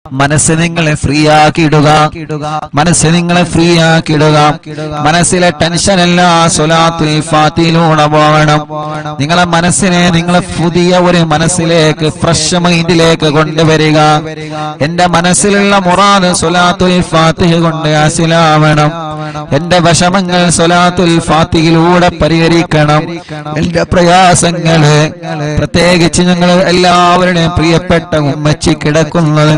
മനസ്സ് നിങ്ങളെ ഫ്രീ ആക്കിയിടുക, മനസ്സ് നിങ്ങളെ ഫ്രീ ആക്കിയിടുക. മനസ്സിലെ ടെൻഷൻ എല്ലാം സ്വലാത്തുൽ ഫാത്തിഹയിലൂടെ പോകണം. നിങ്ങളെ മനസ്സിനെ നിങ്ങളെ പുതിയ ഒരു മനസ്സിലേക്ക്, ഫ്രഷ് മൈൻഡിലേക്ക് കൊണ്ടുവരിക. എന്റെ മനസ്സിലുള്ള മുറാദ് സ്വലാത്തുൽ ഫാത്തിഹ കൊണ്ട് ഹാസിലാവണം. എന്റെ വിഷമങ്ങൾ സ്വലാത്തുൽ ഫാത്തിഹയിലൂടെ പരിഹരിക്കണം. എന്റെ പ്രയാസങ്ങള്, പ്രത്യേകിച്ച് ഞങ്ങൾ എല്ലാവരുടെയും പ്രിയപ്പെട്ട ഉമ്മച്ചി കിടക്കുന്നത്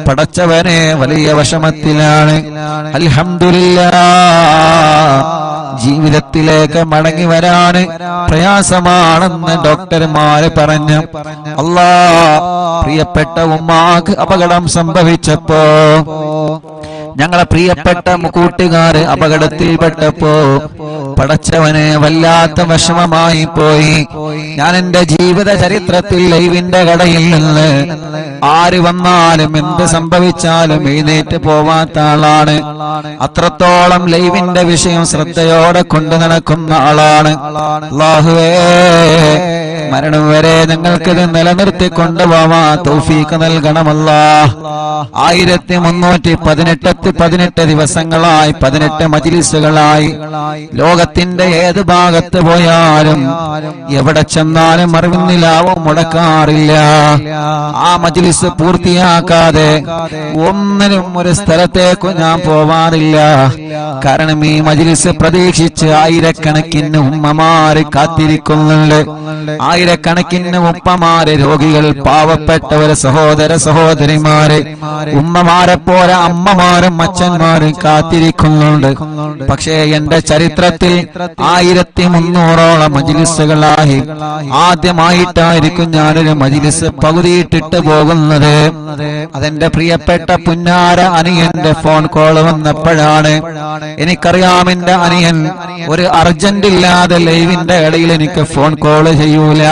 പടച്ചവനെ വലിയ വിഷമത്തിലാണ്. അൽഹംദുലില്ലാഹ്, ജീവിതത്തിലേക്ക് മടങ്ങി വരാന് പ്രയാസമാണെന്ന് ഡോക്ടർമാര് പറഞ്ഞു. അല്ലാഹ്, പ്രിയപ്പെട്ട ഉമ്മാക്ക് അപകടം സംഭവിച്ചപ്പോ, ഞങ്ങളെ പ്രിയപ്പെട്ട കൂട്ടുകാര് അപകടത്തിൽപ്പെട്ടപ്പോ പടച്ചവനെ വല്ലാത്ത വിഷമമായി പോയി. ഞാൻ എന്റെ ജീവിത ചരിത്രത്തിൽ ലൈവിന്റെ കടയിൽ നിന്ന് ആര് വന്നാലും എന്ത് സംഭവിച്ചാലും എഴുന്നേറ്റ് പോവാത്ത ആളാണ്. അത്രത്തോളം ലൈവിന്റെ വിഷയം ശ്രദ്ധയോടെ കൊണ്ടു നടക്കുന്ന ആളാണ്. അല്ലാഹുവേ, മരണം വരെ ഞങ്ങൾക്കിത് നിലനിർത്തി കൊണ്ടുപോവാ തൗഫീഖ് നൽകണമല്ലാഹ്. 1318 ദിവസങ്ങളായി, 18 മജ്‌ലിസുകളായി, ലോകത്തിന്റെ ഏത് ഭാഗത്ത് പോയാലും എവിടെ ചെന്നാലും അറിവിന്നിലാവും മുടക്കാറില്ല. ആ മജ്‌ലിസ് പൂർത്തിയാക്കാതെ ഒന്നിനും ഒരു സ്ഥലത്തേക്കും ഞാൻ പോവാറില്ല. കാരണം ഈ മജ്‌ലിസ് പ്രതീക്ഷിച്ച് ആയിരക്കണക്കിന് ഉമ്മമാര് കാത്തിരിക്കുന്നുണ്ട്. ആയിരക്കണക്കിന് ഉപ്പമാര്, രോഗികൾ, പാവപ്പെട്ടവര്, സഹോദര സഹോദരിമാര്, ഉമ്മമാരെ പോലെ അമ്മമാരും അച്ഛന്മാരും കാത്തിരിക്കുന്നുണ്ട്. പക്ഷേ എന്റെ ചരിത്രത്തിൽ 1300ഓളം മജ്‌ലിസുകളായി ആദ്യമായിട്ടായിരിക്കും ഞാനൊരു മജ്‌ലിസ് പകുതിയിട്ടിട്ട് പോകുന്നത്. അതെന്റെ പ്രിയപ്പെട്ട പുന്നാര അനിയന്റെ ഫോൺ കോൾ വന്നപ്പോഴാണ്. എനിക്കറിയാം എന്റെ അനിയൻ ഒരു അർജന്റ് ഇല്ലാതെ ലൈവിന്റെ ഇടയിൽ എനിക്ക് ഫോൺ കോൾ ചെയ്യൂല.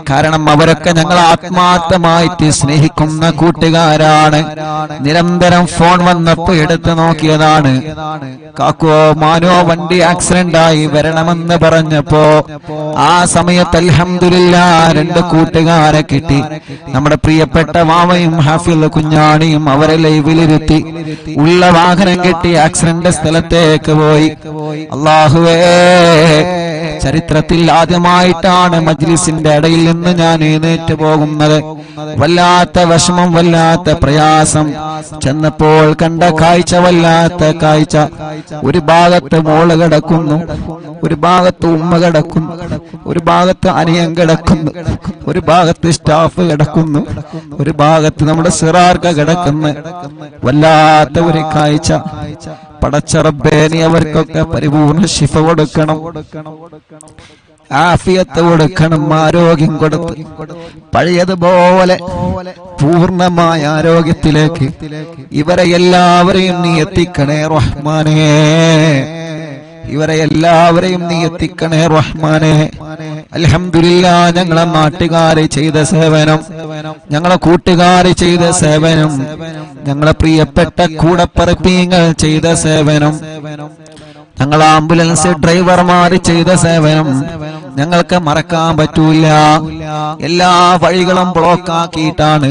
കാരണം അവരൊക്കെ ഞങ്ങൾ ആത്മാർത്ഥമായിട്ട് സ്നേഹിക്കുന്ന കൂട്ടുകാരാണ്. നിരന്തരം ഫോൺ വന്നപ്പോ എടുത്തു നോക്കിയതാണ്. കാക്കോ മാനോ വണ്ടി ആക്സിഡന്റ് ആയി വരണമെന്ന് പറഞ്ഞപ്പോ ആ സമയത്ത് അൽഹംദുലില്ലാഹ് 2 കൂട്ടുകാരെ കിട്ടി. നമ്മുടെ പ്രിയപ്പെട്ട മാമയും ഹാഫിൽ കുഞ്ഞാണിയും അവരെ ലൈവിലിരുത്തി ഉള്ള വാഹനം കിട്ടി ആക്സിഡന്റ് സ്ഥലത്തേക്ക് പോയി. അല്ലാഹുവേ, ചരിത്രത്തിൽ ആദ്യമായിട്ടാണ് മജ്‌ലിസിന്റെ ഇടയിൽ നിന്ന് ഞാൻ എഴുന്നേറ്റ് പോകുന്നത്. വല്ലാത്ത വിഷമം, വല്ലാത്ത പ്രയാസം. ചെന്നപ്പോൾ കണ്ട കാഴ്ച വല്ലാത്ത കാഴ്ച. ഒരു ഭാഗത്ത് മോള് കിടക്കുന്നു, ഒരു ഭാഗത്ത് ഉമ്മ കിടക്കുന്നു, ഒരു ഭാഗത്ത് അനിയൻ കിടക്കുന്നു, ഒരു ഭാഗത്ത് സ്റ്റാഫ് കിടക്കുന്നു, ഒരു ഭാഗത്ത് നമ്മുടെ സിറാർക്ക കിടക്കുന്നു. വല്ലാത്ത ഒരു കാഴ്ച. പടച്ച റബ്ബേ, നീ അവർക്കൊക്കെ പരിപൂർണ്ണ ശിഫ കൊടുക്കണം, ആഫിയത്ത് കൊടുക്കണം, ആരോഗ്യം കൊടുത്ത് പഴയതുപോലെ പൂർണ്ണമായ ആരോഗ്യത്തിലേക്ക് ഇവരെ എല്ലാവരെയും നീ എത്തിക്കണേ റഹ്മാനേ. ഇവരെ എല്ലാവരെയും നീ എത്തിക്കണേ റഹ്മാനേ. അൽഹംദുലില്ലാഹ്, ഞങ്ങളെ നാട്ടുകാരെ ചെയ്ത സേവനം, ഞങ്ങളെ കൂട്ടുകാരെ ചെയ്ത സേവനം, ഞങ്ങളെ പ്രിയപ്പെട്ട കൂടപ്പറപ്പീങ്ങൾ ചെയ്ത സേവനം, ഞങ്ങൾ ആംബുലൻസ് ഡ്രൈവർമാര് ചെയ്ത സേവനം ഞങ്ങൾക്ക് മറക്കാൻ പറ്റൂല. എല്ലാ വഴികളും ബ്ലോക്ക് ആക്കിയിട്ടാണ്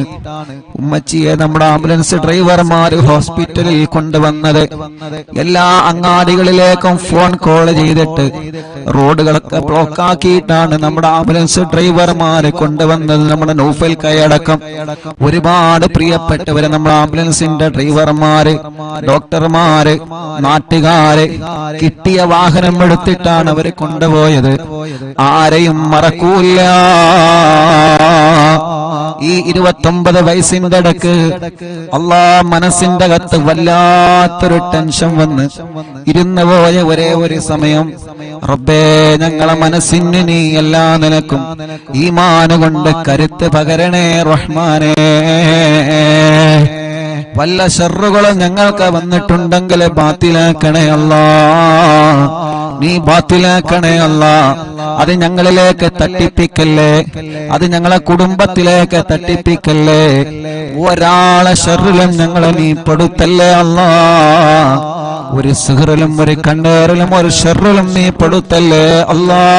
ഉമ്മച്ചിയെ നമ്മുടെ ആംബുലൻസ് ഡ്രൈവർമാര് ഹോസ്പിറ്റലിൽ കൊണ്ടുവന്നത്. എല്ലാ അങ്ങാടികളിലേക്കും ഫോൺ കോൾ ചെയ്തിട്ട് റോഡുകളൊക്കെ ബ്ലോക്ക് ആക്കിയിട്ടാണ് നമ്മുടെ ആംബുലൻസ് ഡ്രൈവർമാര് കൊണ്ടുവന്നത്. നമ്മുടെ നൗഫൽ കൈയടക്കം ഒരുപാട് പ്രിയപ്പെട്ടവര്, നമ്മുടെ ആംബുലൻസിന്റെ ഡ്രൈവർമാര്, ഡോക്ടർമാര്, നാട്ടുകാര് കിട്ടിയ വാഹനം എടുത്തിട്ടാണ് അവര് കൊണ്ടുപോയത്. ആരെയും മറക്കൂല. ഈ 29 വയസ്സിന്റെ ഇടക്ക് മനസ്സിന്റെ അകത്ത് വല്ലാത്തൊരു ടെൻഷൻ വന്ന് ഇരുന്നു പോയ ഒരേ ഒരു സമയം, റബ്ബേ, ഞങ്ങളെ മനസ്സിന് നീ എല്ലാ നിലക്കും ഈമാൻ കൊണ്ട് കരുത്ത് പകരണേ റഹ്മാനേ. വല്ല ശർറുകളും ഞങ്ങൾക്ക് വന്നിട്ടുണ്ടെങ്കിൽ ബാത്തിലാക്കണേ അല്ലാഹ്, നീ ബാത്തിലാക്കണേ അല്ലാഹ്. അത് ഞങ്ങളിലേക്ക് തട്ടിപ്പിക്കല്ലേ, അത് ഞങ്ങളെ കുടുംബത്തിലേക്ക് തട്ടിപ്പിക്കല്ലേ. ഒരാളെ ശർറിലും ഞങ്ങളെ നീ പെടുത്തല്ലേ അല്ലാഹ്. ഒരു സിഹറിലും ഒരു കണ്ണേറിലും ഒരു ശർറിലും നീ പെടുത്തല്ലേ അല്ലാഹ്.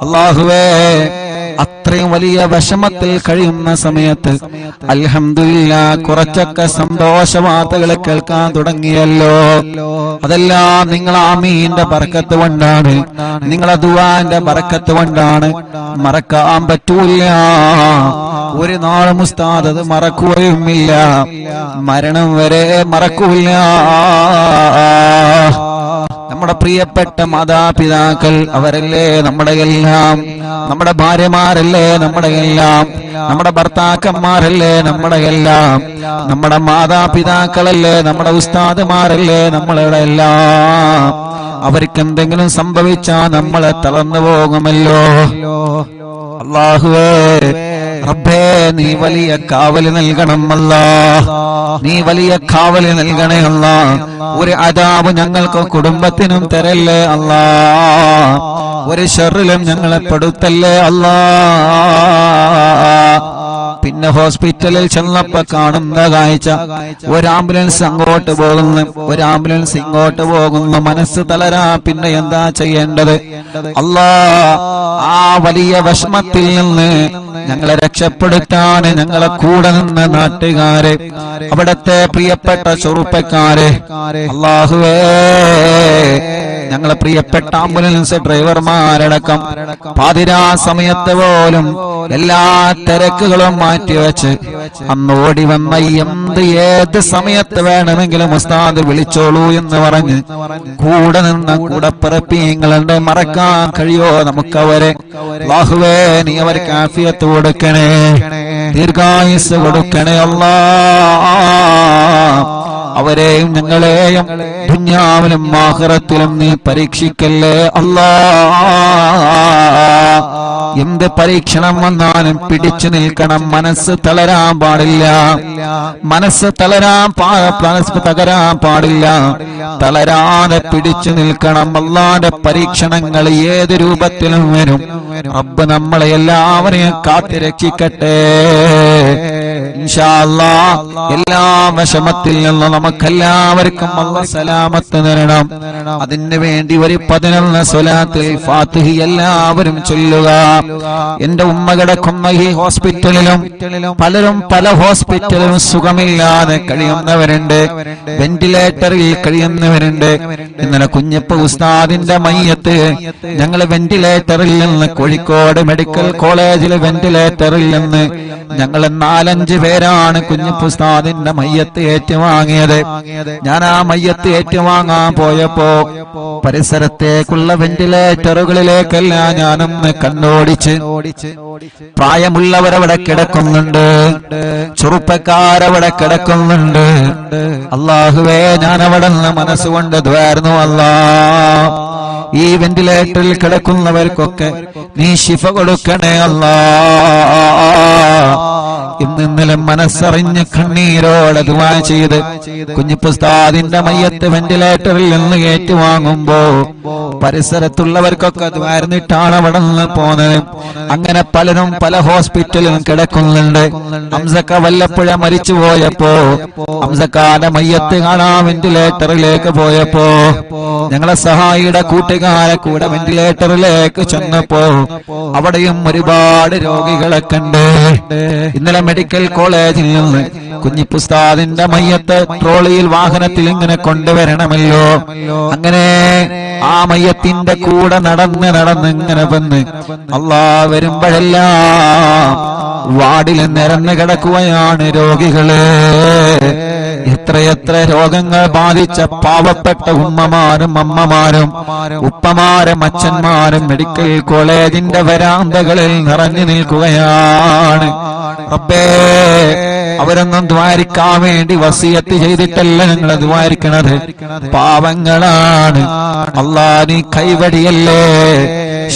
അല്ലാഹുവേ, അത്രയും വലിയ വിഷമത്തിൽ കഴിയുന്ന സമയത്ത് അൽഹംദുലില്ലാഹ് കുറച്ചൊക്കെ സന്തോഷ വാർത്തകൾ കേൾക്കാൻ തുടങ്ങിയല്ലോ. അതെല്ലാം നിങ്ങൾ ആമീന്റെ ബർക്കത്ത് കൊണ്ടാണ്, നിങ്ങളെ ദുആന്റെ ബർക്കത്ത് കൊണ്ടാണ്. മറക്കാൻ പറ്റൂല, ഒരു നാളും ഉസ്താദ് അത് മറക്കുകയുമില്ല, മരണം വരെ മറക്കൂല. നമ്മുടെ പ്രിയപ്പെട്ട മാതാപിതാക്കൾ അവരല്ലേ നമ്മുടെ എല്ലാം, നമ്മുടെ ഭാര്യമാരല്ലേ നമ്മുടെ എല്ലാം, നമ്മുടെ ഭർത്താക്കന്മാരല്ലേ നമ്മുടെ എല്ലാം, നമ്മുടെ മാതാപിതാക്കളല്ലേ നമ്മുടെ ഉസ്താദുമാരല്ലേ നമ്മളുടെ എല്ലാം. അവർക്ക് എന്തെങ്കിലും സംഭവിച്ചാൽ നമ്മളെ തളർന്നു പോകുമല്ലോ. അല്ലാഹുവേ റബ്ബേ നീ വലിയ കാവല് നൽകണം അല്ലാഹ്, നീ വലിയ കാവല് നൽകണേ അല്ലാഹ്. ഒരു അദാബ് ഞങ്ങൾക്ക് കുടുംബത്തിനും തരല്ലേ അല്ലാഹ്, ഒരു ശർറിലും ഞങ്ങളെ പെടുത്തല്ലേ അല്ലാഹ്. പിന്നെ ഹോസ്പിറ്റലിൽ ചെന്നപ്പോ കാണുന്ന കാഴ്ച, ഒരു ആംബുലൻസ് അങ്ങോട്ട് പോകുന്നു, ഒരു ആംബുലൻസ് ഇങ്ങോട്ട് പോകുന്നു. മനസ്സ് തളരാ, പിന്നെ എന്താ ചെയ്യേണ്ടത്? അല്ലാഹ് ആ വലിയ വിഷമത്തിൽ നിന്ന് ഞങ്ങളെ രക്ഷപ്പെടുത്താൻ ഞങ്ങളെ കൂടെ നിന്ന് നാട്ടുകാരെ, അവിടത്തെ പ്രിയപ്പെട്ട ചെറുപ്പക്കാരെ, അല്ലാഹുവേ ഞങ്ങളെ പ്രിയപ്പെട്ട ആംബുലൻസ് ഡ്രൈവർമാരടക്കം പാതിരാ സമയത്ത് പോലും എല്ലാ തിരക്കുകളും മാറ്റിവെച്ച് അന്ന് ഓടി വന്ന ഏത് സമയത്ത് വേണമെങ്കിലും ഉസ്താദ് വിളിച്ചോളൂ എന്ന് പറഞ്ഞ് കൂടെ നിന്ന കൂടപ്പിറപ്പിങ്ങളുടെ മറക്കാൻ കഴിയോ നമുക്കവരെ? അല്ലാഹുവേ നീ അവർക്ക് ആഫിയത്ത് കൊടുക്കണേ, ദീർഘായുസ് കൊടുക്കണേ അല്ലാഹ്. അവരെയും ഞങ്ങളെയും ദുനിയാവിലും ആഖിറത്തിലും നീ പരീക്ഷിക്കല്ലേ അല്ലാഹ്. എന്ത് പരീക്ഷണം വന്നാലും പിടിച്ചു നിൽക്കണം, മനസ്സ് തളരാൻ പാടില്ല, മനസ്സ് തകരാൻ പാടില്ല, തളരാതെ പിടിച്ചു നിൽക്കണം. അല്ലാഹുവിന്റെ പരീക്ഷണങ്ങൾ ഏത് രൂപത്തിലും വരും. റബ്ബ് നമ്മളെ എല്ലാവരെയും കാത്തുരക്ഷിക്കട്ടെ ഇൻഷാ അല്ലാഹ്. എല്ലാ വിഷമത്തിൽ നിന്ന് നമുക്കെല്ലാവർക്കും അല്ലാഹ് സലാമത്ത് തരണം. അതിനു വേണ്ടി ഒരു 11 സ്വലാത്തുൽ ഫാത്തിഹ എല്ലാവരും ചൊല്ലുക. എന്റെ ഉമ്മ കിടക്കുന്ന ഈ ഹോസ്പിറ്റലിലും പലരും പല ഹോസ്പിറ്റലിലും സുഖമില്ലാതെ കഴിയുന്നവരുണ്ട്, വെന്റിലേറ്ററിൽ കഴിയുന്നവരുണ്ട്. ഇന്നലെ കുഞ്ഞപ്പ ഉസ്താദിന്റെ മയ്യത്ത് ഞങ്ങൾ വെന്റിലേറ്ററിൽ നിന്ന്, കോഴിക്കോട് മെഡിക്കൽ കോളേജിലെ വെന്റിലേറ്ററിൽ നിന്ന് ഞങ്ങൾ 4-5 പേരാണ് കുഞ്ഞപ്പ ഉസ്താദിന്റെ മയ്യത്ത് ഏറ്റുവാങ്ങിയത്. ഞാൻ ആ മയ്യത്ത് ഏറ്റുവാങ്ങാൻ പോയപ്പോ പരിസരത്തേക്കുള്ള വെന്റിലേറ്ററുകളിലേക്കെല്ലാം ഞാനൊന്ന് കണ്ണോടിച്ച്, പ്രായമുള്ളവരവിടെ കിടക്കുന്നുണ്ട്, ചെറുപ്പക്കാരവിടെ കിടക്കുന്നുണ്ട്. അല്ലാഹുവേ ഞാൻ അവിടെ നിന്ന് മനസ്സുകൊണ്ട് ദ്വാരുന്നു അല്ലാഹ്. ഈ വെന്റിലേറ്ററിൽ കിടക്കുന്നവർക്കൊക്കെ നീ ശിഫ കൊടുക്കണേ അല്ലാഹ്. ഇന്നലെ മനസ്സറിഞ്ഞ് കണ്ണീരോടെ ദുആ ചെയ്ത് കുഞ്ഞിപ്പുസ്താദിന്റെ മയ്യത്ത് വെന്റിലേറ്ററിൽ നിന്ന് ഏറ്റുവാങ്ങുമ്പോ പരിസരത്തുള്ളവർക്കൊക്കെ ദ്വാരന്നിട്ടാണ് അവിടെ നിന്ന് പോന്നത്. അങ്ങനെ പലരും പല ഹോസ്പിറ്റലിലും കിടക്കുന്നുണ്ട്. ഹംസക്ക വല്ലപ്പുഴ മരിച്ചു പോയപ്പോ ഹംസക്കാന്റെ മയ്യത്ത് കാണാൻ വെന്റിലേറ്ററിലേക്ക് പോയപ്പോ ഞങ്ങളെ സഹായിയുടെ കൂട്ടുകാരെ കൂടെ വെന്റിലേറ്ററിലേക്ക് ചെന്നപ്പോ അവിടെയും ഒരുപാട് രോഗികളെ കണ്ട്. ഇന്നലെ മെഡിക്കൽ കോളേജിൽ നിന്ന് കുഞ്ഞിപ്പുസ്താദിന്റെ മയ്യത്ത് ട്രോളിയിൽ വാഹനത്തിൽ ഇങ്ങനെ കൊണ്ടുവരണമല്ലോ. അങ്ങനെ ആ മയ്യത്തിന്റെ കൂടെ നടന്ന് ഇങ്ങനെ വന്ന് അല്ലാഹ് വരുമ്പോഴെല്ലാം വാർഡിൽ നിരന്ന് കിടക്കുകയാണ് രോഗികള്. എത്രയെത്ര രോഗങ്ങൾ ബാധിച്ച പാവപ്പെട്ട ഉമ്മമാരും അമ്മമാരും ഉപ്പമാരും അച്ഛന്മാരും മെഡിക്കൽ കോളേജിന്റെ വരാന്തകളിൽ നിറഞ്ഞു നിൽക്കുകയാണ്. റബ്ബേ അവരൊന്നും ദ്വാരിക്കാൻ വേണ്ടി വസിയത്ത് ചെയ്തിട്ടല്ല ഞങ്ങൾ ദ്വാരിക്കണത്, പാവങ്ങളാണ്. അല്ലാഹ് നീ കൈവടിയല്ലേ,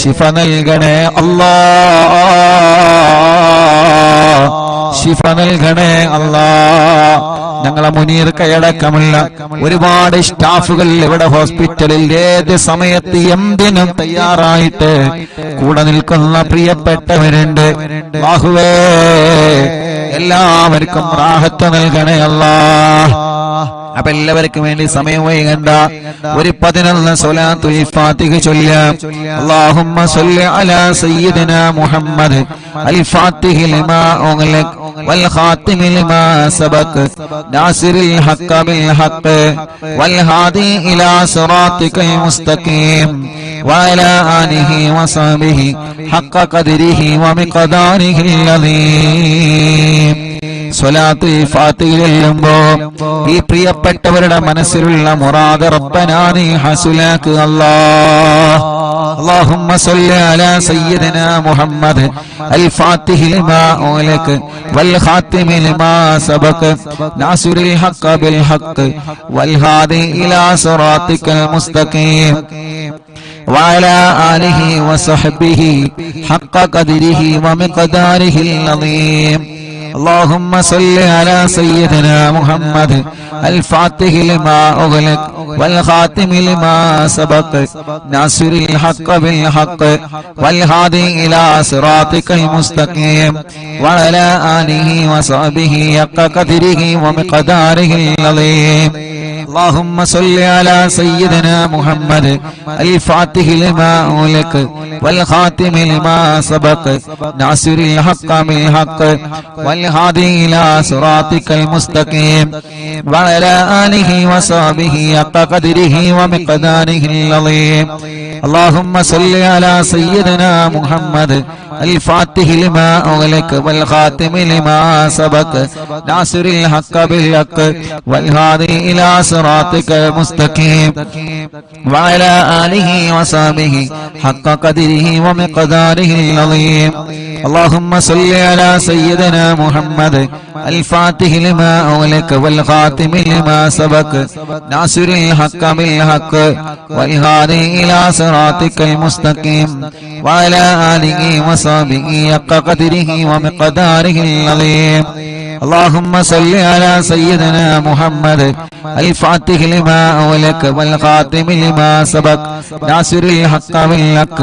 ശിഫ നൽകണേ അല്ലാഹ്, ശിഫ നൽകണേ അല്ലാഹ്. ഞങ്ങളെ മുനീർ കൈയടക്കമുള്ള ഒരുപാട് സ്റ്റാഫുകൾ ഇവിടെ ഹോസ്പിറ്റലിൽ ഏത് സമയത്ത് എന്തിനും തയ്യാറായിട്ട് കൂടെ നിൽക്കുന്ന പ്രിയപ്പെട്ടവരുണ്ട്. അല്ലാഹുവേ എല്ലാവർക്കും റാഹത്ത് നൽകണേ അല്ലാഹ്. അപ്പൊ എല്ലാവർക്കും വേണ്ടി സമയം വൈകണ്ട ഒരു 11 സ്വലാത്തുൽ ഫാത്തിഹ ചൊല്ലാം. അല്ലാഹുമ്മ സ്വല്ലി അലാ സയ്യിദിനാ മുഹമ്മദ് അൽ ഫാത്തിഹി ലിമാ ഉഗ്ലിഖ വൽ ഖാതിമി ലിമാ സബഖ നാസിറിൽ ഹഖ് ബിൽ ഹഖ് വൽ ഹാദി ഇലാ സിറാത്തിക്കൽ മുസ്തഖീം വഅലാ ആലിഹി വസഹ്ബിഹി ഹഖ് ഖദ്രിഹി വമിഖ്ദാരിഹിൽ അദീം. സ്വലാത്തുൽ ഫാത്തിഹ ചൊല്ലുമ്പോ ഈ പ്രിയപ്പെട്ടവരുടെ മനസ്സിലുള്ള മുറാദ് റബ്ബനാ നീ ഹസുലാക്ക് അല്ലാഹ്. اللهم صل على سيدنا محمد الفاتح لما أغلق والخاتم لما سبق ناصر الحق بالحق والهادي إلى صراطك المستقيم وعلى آله وصحبه حق قدره ومقداره العظيم. اللهم صل على سيدنا محمد الفاتح لما أغلق والخاتم لما سبق ناصر الحق بالحق والهادي إلى صراطك المستقيم وعلى آله وصحبه حق قدره ومقداره العظيم. اللهم صل على سيدنا محمد الفاتح لما أغلق والخاتم لما سبق ناصر الحق بالحق والهادي إلى صراطك المستقيم وعلى آله وصحبه حق قدره ومقداره العظيم. اللهم صل على سيدنا محمد الفاتح لما أغلق والخاتم لما سبق ناصر الحق بالحق والهادي إلى صراطك المستقيم وعلى آله وصحبه حق قدره ومقداره العظيم. اللهم صل على سيدنا محمد الفاتح لما أغلق والخاتم لما سبق ناصر الحق بالحق والهادي إلى صراطك المستقيم وعلى آله وصحبه حق قدره ومقداره العظيم. اللهم صل على سيدنا محمد الفاتح لما أغلق والخاتم لما سبق ناصر الحق بالحق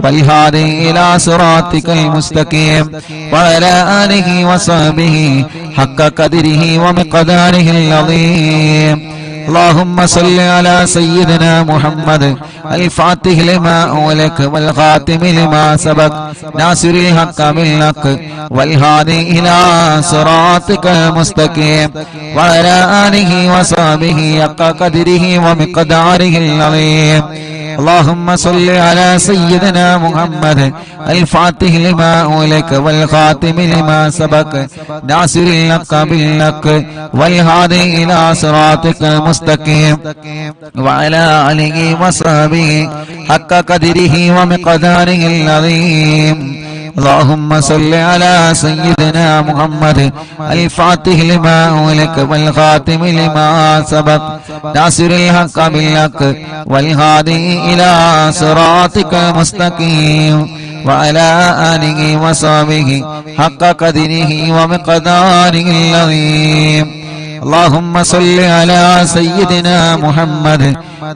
والهادي إلى صراطك المستقيم وعلى آله وصحبه حق قدره ومقداره العظيم. اللهم صل على سيدنا محمد الفاتح لما أغلق والخاتم لما سبق ناصر الحق بالحق والهادي إلى صراطك المستقيم وعلى آله وصحبه حق قدره ومقداره العظيم. اللهم صل على سيدنا محمد الفاتح لما أغلق والخاتم لما سبق ناصر الحق بالحق والهادي إلى صراطك المستقيم وعلى آله وصحبه حق قدره ومقداره العظيم. اللهم صل على سيدنا محمد الفاتح لما أغلق والخاتم لما سبق ناصر الحق بالحق والهادي إلى صراطك المستقيم وعلى آله وصحبه حق قدره ومقداره العظيم. اللهم صل على سيدنا محمد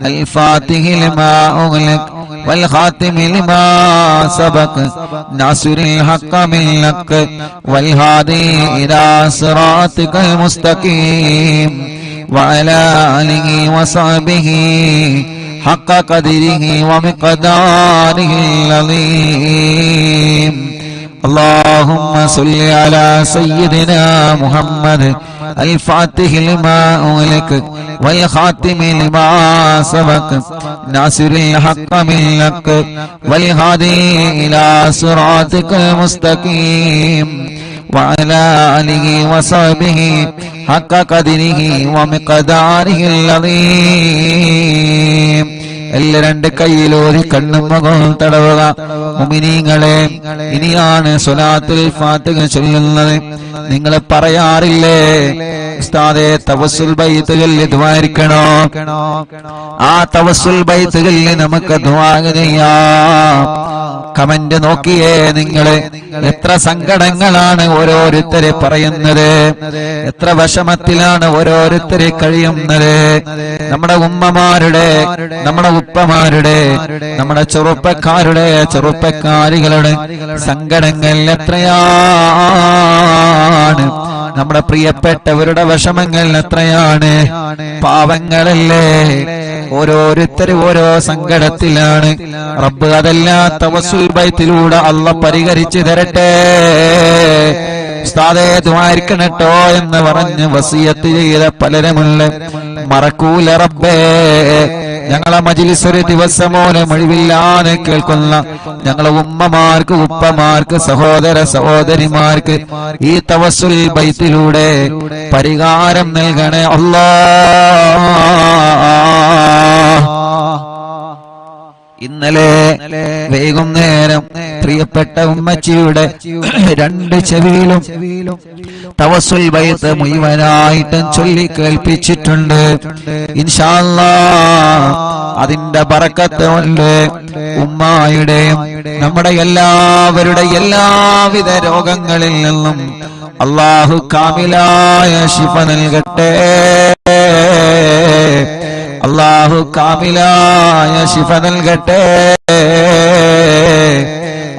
الفاتح لما أغلق والخاتم لما سبق ناصر الحق بالحق والهادي إلى صراطك المستقيم وعلى آله وصحبه حق قدره ومقداره العظيم. اللهم صل على سيدنا محمد الفاتح لما أغلق والخاتم لما سبق ناصر الحق بالحق والهادي إلى صراطك المستقيم وعلى آله وصحبه حق قدره ومقداره العظيم. എല്ലാ രണ്ട് കൈയിലോരി കണ്ണും മുഖവും തടവുക. മുഅ്മിനീങ്ങളെ, ഇനിയാണ് സ്വലാത്തുൽ ഫാത്തിഹ ചൊല്ലുന്നത്. നിങ്ങൾ പറയാറില്ലേ ഉസ്താദേ തവസ്സുൽ ബൈത്ത് ചൊല്ലി ദുആയിരിക്കണോ? ആ തവസ്സുൽ ബൈത്ത് ചൊല്ലി നമുക്ക് ദുആ ചെയ്യാം. കമന്റ് നോക്കിയേ നിങ്ങള്, എത്ര സങ്കടങ്ങളാണ് ഓരോരുത്തരെ പറയുന്നത്, എത്ര വിഷമത്തിലാണ് ഓരോരുത്തരെ കഴിയുന്നത്. നമ്മുടെ ഉമ്മമാരുടെ, നമ്മുടെ ഉപ്പമാരുടെ, നമ്മുടെ ചെറുപ്പക്കാരുടെ, ചെറുപ്പക്കാരികളുടെ സങ്കടങ്ങൾ എത്രയാണ്. നമ്മുടെ പ്രിയപ്പെട്ടവരുടെ വിഷമങ്ങൾ എത്രയാണ്. പാവങ്ങളല്ലേ, ഓരോരുത്തരും ഓരോ സങ്കടത്തിലാണ്. റബ്ബ് അതെല്ലാം തവസ്സുൽ ബൈത്തിലൂടെ അല്ലാഹ് പരിഹരിച്ചു തരട്ടെ. ഉസ്താദേ ദുആയിരിക്കണട്ടോ എന്ന് പറഞ്ഞ് വസിയത്ത് ചെയ്ത പലരുമുള്ള മറക്കൂല റബ്ബേ. ഞങ്ങളെ മജ്ലിസ് ഒരു ദിവസം പോലും ഒഴിവില്ലാതെ കേൾക്കുന്ന ഞങ്ങളെ ഉമ്മമാർക്ക്, ഉപ്പമാർക്ക്, സഹോദര സഹോദരിമാർക്ക് ഈ തവസ്സുൽ ബൈത്തിലൂടെ പരിഹാരം നൽകണേ അല്ലാഹ്. ഇന്നലെ വൈകുന്നേരം പ്രിയപ്പെട്ട ഉമ്മച്ചിയുടെ 2 ചെവിയിലും തവസ്സുൽ ബൈത്ത് മുഴുവനായിട്ടും ചൊല്ലി കേൾപ്പിച്ചിട്ടുണ്ട്. ഇൻഷാ അല്ലാഹ് അതിന്റെ ബറക്കത്ത് കൊണ്ട് ഉമ്മായുടെയും നമ്മുടെ എല്ലാവരുടെ എല്ലാവിധ രോഗങ്ങളിൽ നിന്നും അല്ലാഹു കാമിലായ ശിഫ നൽകട്ടെ. അല്ലാഹു കാമിലായ ശിഫ നൽകട്ടെ.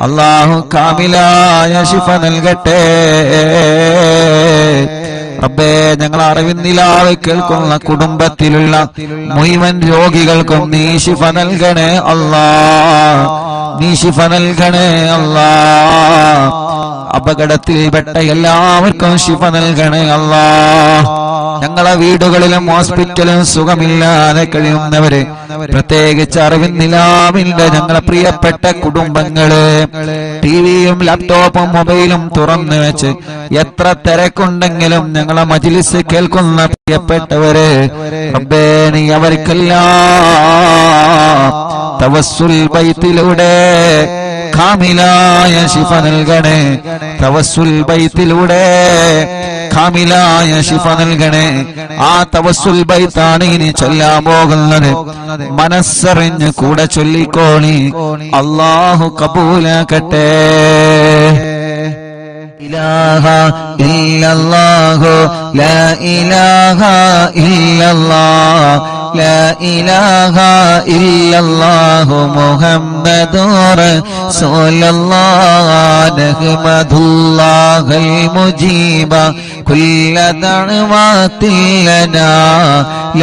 അല്ലാഹു കാമിലായ ശിഫ നൽകട്ടെ. റബ്ബേ, ഞങ്ങൾ അറിവിന്നിലാവ് കേൾക്കുന്ന കുടുംബത്തിലുള്ള മുഴുവൻ രോഗികൾക്കും നീ ശിഫ നൽകണേ അല്ലാഹ്. നീ ശിഫ നൽകണേ അല്ലാഹ്. അപകടത്തിൽപ്പെട്ട എല്ലാവർക്കും ശിഫ നൽകണേ അല്ലാഹ്. ഞങ്ങളെ വീടുകളിലും ഹോസ്പിറ്റലും സുഖമില്ലാതെ കഴിയുന്നവര്, പ്രത്യേകിച്ച് അറിവിന്നിലാവിന്റെ ഞങ്ങളെ പ്രിയപ്പെട്ട കുടുംബങ്ങള്, ടിവിയും ലാപ്ടോപ്പും മൊബൈലും തുറന്നു വെച്ച് എത്ര തിരക്കുണ്ടെങ്കിലും ഞങ്ങളെ മജ്ലിസ് കേൾക്കുന്ന പ്രിയപ്പെട്ടവര്, റബ്ബേ നീ അവർക്കെല്ലാം തവസ്സുൽ ബൈത്തിലൂടെ കാമിലായ ശിഫ നൽകണേ. തവസ്സുൽ ബൈത്തിലൂടെ കാമിലായ ശിഫ നൽകണേ. ആ തവസ്സുൽ ബൈത്താണ് ഇനി ചൊല്ലാൻ പോകുന്നത്. മനസ്സറിഞ്ഞ് കൂടെ ചൊല്ലിക്കോളി. അല്ലാഹു കബൂലാക്കട്ടെ. ഇലാഹ ഇല്ലല്ലാഹു ലാ ഇലാഹ ഇല്ലല്ലാഹ് ലാ ഇലാഹ ഇല്ലല്ലാഹു മുഹമ്മദുർ റസൂലുള്ളാഹ് നഹ്മദുല്ലാഹൽ മുജീബ കുല്ല ദഅവാതിൽ ലനാ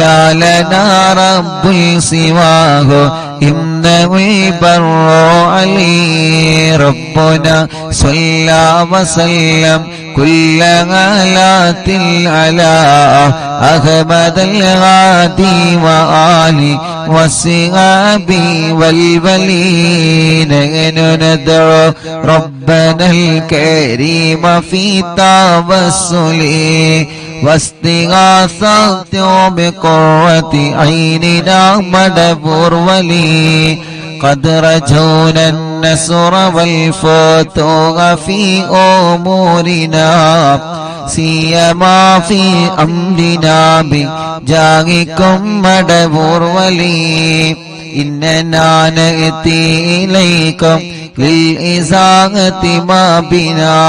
ലാ ലനാ റബ്ബുൽ സിവാഹു ഇന്നഹു ബർറു അലി റബ്ബുനാ സ്വല്ലാ വസല്ലം കുല്ല ഗലാത്തിൽ അലാ അഹ്മദൽ ഗാദി വആലി വസ്ഹാബി വൽവലീന നദഉ റബ്ബനൽ കരീമ ഫീ തവസ്സുലി വസ്തിഗാസത്തു ബിഖുറതി ഐനിനാ മദബുർ വലി قد رجونا النصر والفتوح في أمورنا سيما في أمرنا بجاهكم مدبور ولي إننا نأتي إليكم للإزاغة ما بنا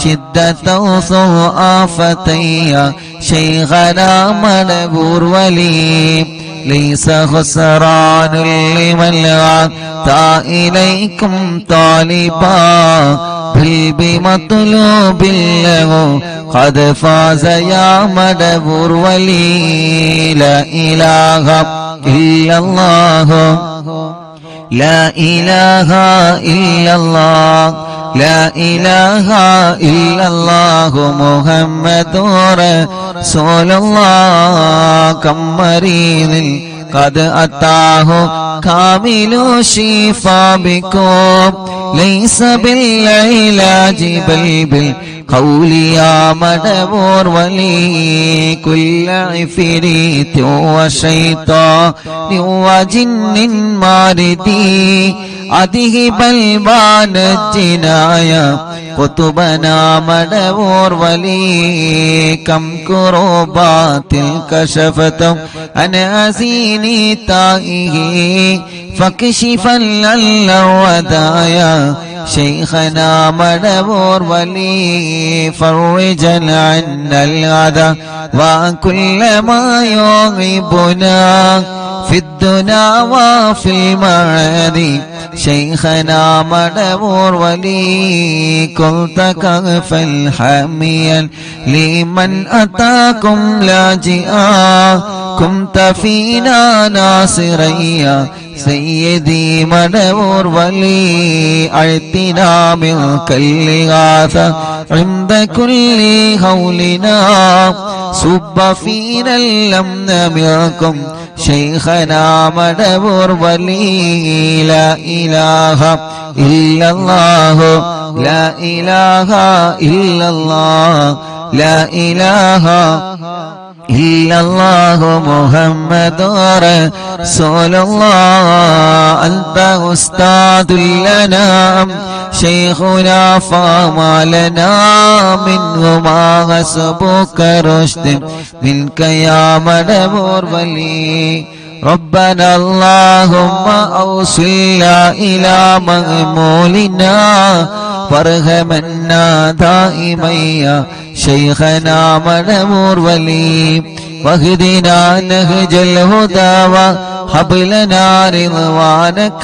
شدة صعافتي شيخنا مدبور ولي ليس خسران لمن أتى إليكم طالبا بل بمطلوب له قد فاز يا مدبور ولي لا إله إلا الله لا إله إلا الله لا إله إلا الله محمد رسول الله كم مريض قد أتاه كامل الشفاء بكم ليس بالعلاج بل بالقول يا مدبور ولي كل عفريت وشيطان وجن ماردي أذهب البان الجنايا قطبنا مدبور ولي كم كروبات كشفتم عن أزيني تائه فكشفا للودايا شيخنا مدبور ولي فرجا عنا الأذى وكل ما يغيبنا في الدنا وفي المعاد شيخنا مدبور ولي كنت كغفا حاميا لمن أتاكم لاجئا كنت فينا ناصريا سيدي مدبور ولي أعطنا منك الإغاثة عند كل هولنا صب فينا الأمن منكم شيخنا مدبور ولي لا إله إلا الله لا إله إلا الله لا إله إلا الله محمد رسول الله أنت أستاذ لنا شيخنا فما لنا منه ما حسبك رشد منك يا مدبور ولي ربنا اللهم أوصلنا إلى مغمولنا وارحمنا دائما يا شيخنا مدبور ولي واهدنا نهج الهدى وهب لنا رضوانك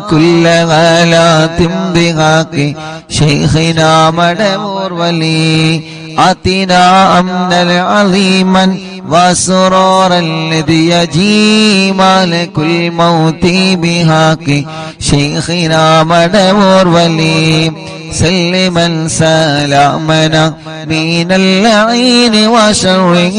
كل غلات بحق شيخنا مدبور ولي آتنا أمنا عظيما وسرورا الذي يجي مالك الموت بحق شيخنا مدبور ولي سلما سلامنا من اللعين وشره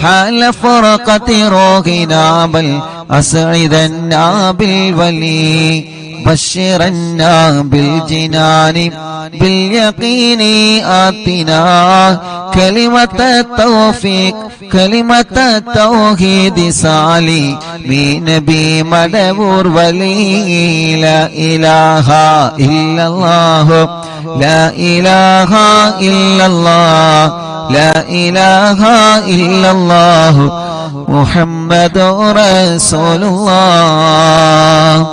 حال فرقة روحنا بل أسعدنا بالولي بشرنا بالجنان باليقين آتنا كلمة التوفيق كلمة التوحيد سالي بنبي مدبور ولي لا إله إلا الله لا إله إلا الله لا إله إلا الله محمد رسول الله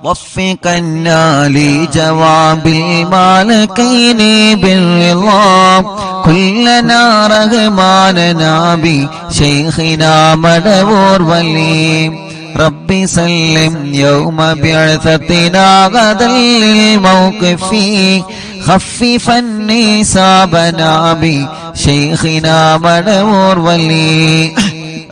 وفقنا لجواب المالكين بالرضا كلنا رغماننا بشيخنا مدبور ولي ربي سلم يوم بعثتنا غدا للموقف خففا نسابنا بشيخنا مدبور ولي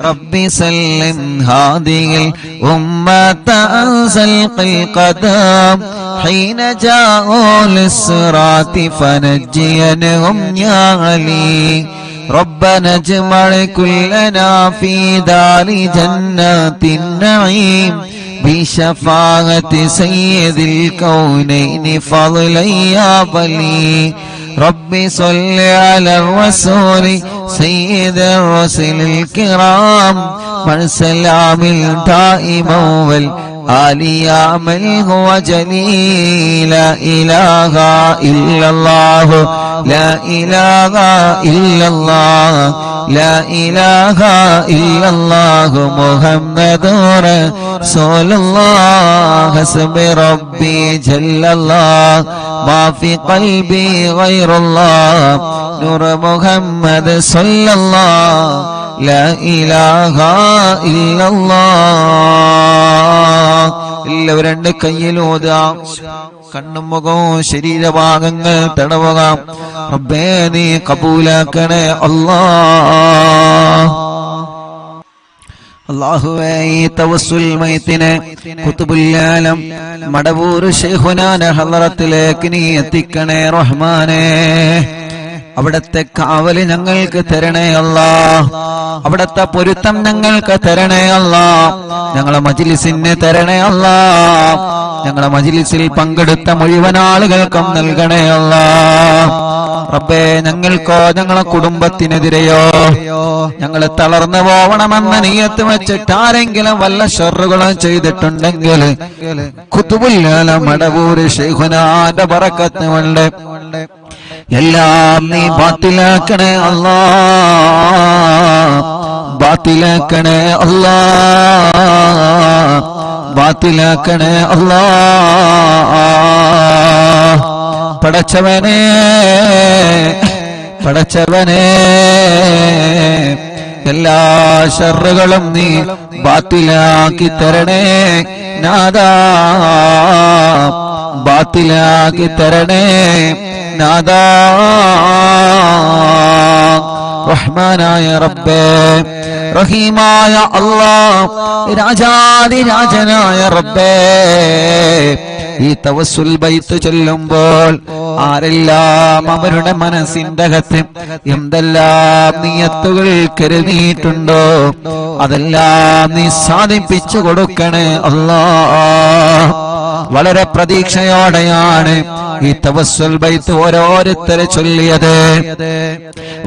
ربي سلم هذه الأمة أنزل القدم حين جاءوا للصراط فنجينهم يا علي ربنا اجمع كلنا في دار جنات النعيم بشفاعة سيد الكونين فضلا يا ولي ربي صل على الرسول سيد الرسل الكرام من سلام دائما والآل يا من هو جليل لا إله إلا الله لا إله إلا الله لا إله إلا الله محمد رسول الله حسب ربي جل الله ما في قلبي غير الله نور محمد صلى الله لا إله إلا الله എല്ലാവരും രണ്ട് കയ്യിലൂതാം കണ്ണും മുഖവും ശരീരഭാഗങ്ങൾ തടവുക റബ്ബേ നീ കബൂലാക്കണേ അല്ലാഹ് അല്ലാഹുവേ ഈ തവസ്സുൽ മൈത്തിനെ ഖുതുബുൽ ആലം മടവൂർ ശൈഖുനാന്റെ ഹളറത്തിലേക്ക് നീ എത്തിക്കണേ റഹ്മാനേ അവിടത്തെ കാവല് ഞങ്ങൾക്ക് തരണേ അല്ലാഹ് അവിടത്തെ പൊരുത്തം ഞങ്ങൾക്ക് തരണേ അല്ലാഹ് ഞങ്ങളെ മജ്ലിസിന് തരണേ അല്ലാഹ് ഞങ്ങളെ മജ്ലിസിൽ പങ്കെടുത്ത മുഴുവൻ ആളുകൾക്കും നൽകണേ അല്ലാഹ് റബ്ബേ ഞങ്ങൾക്കോ ഞങ്ങളെ കുടുംബത്തിനെതിരെയോ ഞങ്ങൾ തളർന്നു പോവണമെന്ന നിയത്ത് വെച്ചിട്ട് ആരെങ്കിലും വല്ല ഷർറുകളും ചെയ്തിട്ടുണ്ടെങ്കിൽ ഖുതുബുൽ ആലം മടവൂർ ശൈഖുനാന്റെ ബറക്കത്ത് കൊണ്ട് എല്ലാം നീ ബാത്തിലാക്കണേ അല്ലാഹ് ബാത്തിലാക്കണേ അല്ലാഹ് ബാത്തിലാക്കണേ അല്ലാഹ് പടച്ചവനേ പടച്ചവനേ എല്ലാ ശർറുകളും നീ ബാത്തിലാക്കി തരണേ നാദാ, ബാത്തിലാക്കി തരണേ നാദാ. റഹ്മാനായ റബ്ബേ, റഹീമായ അല്ലാഹ്, രാജാധിരാജനായ റബ്ബേ, ഈ തവസ്സുൽ ബൈത്ത് ചൊല്ലുമ്പോൾ ആരെല്ലാം അവരുടെ മനസ്സിന്റെ അകത്ത് എന്തെല്ലാം നിയത്തുകൾ കരുതിയിട്ടുണ്ടോ അതെല്ലാം നീ സാധിപ്പിച്ചു കൊടുക്കണേ അല്ലാഹ്. വളരെ പ്രതീക്ഷയോടെയാണ് ഈ തവസ്സുൽ ബൈത്ത് ഓരോരുത്തരെ ചൊല്ലിയത്.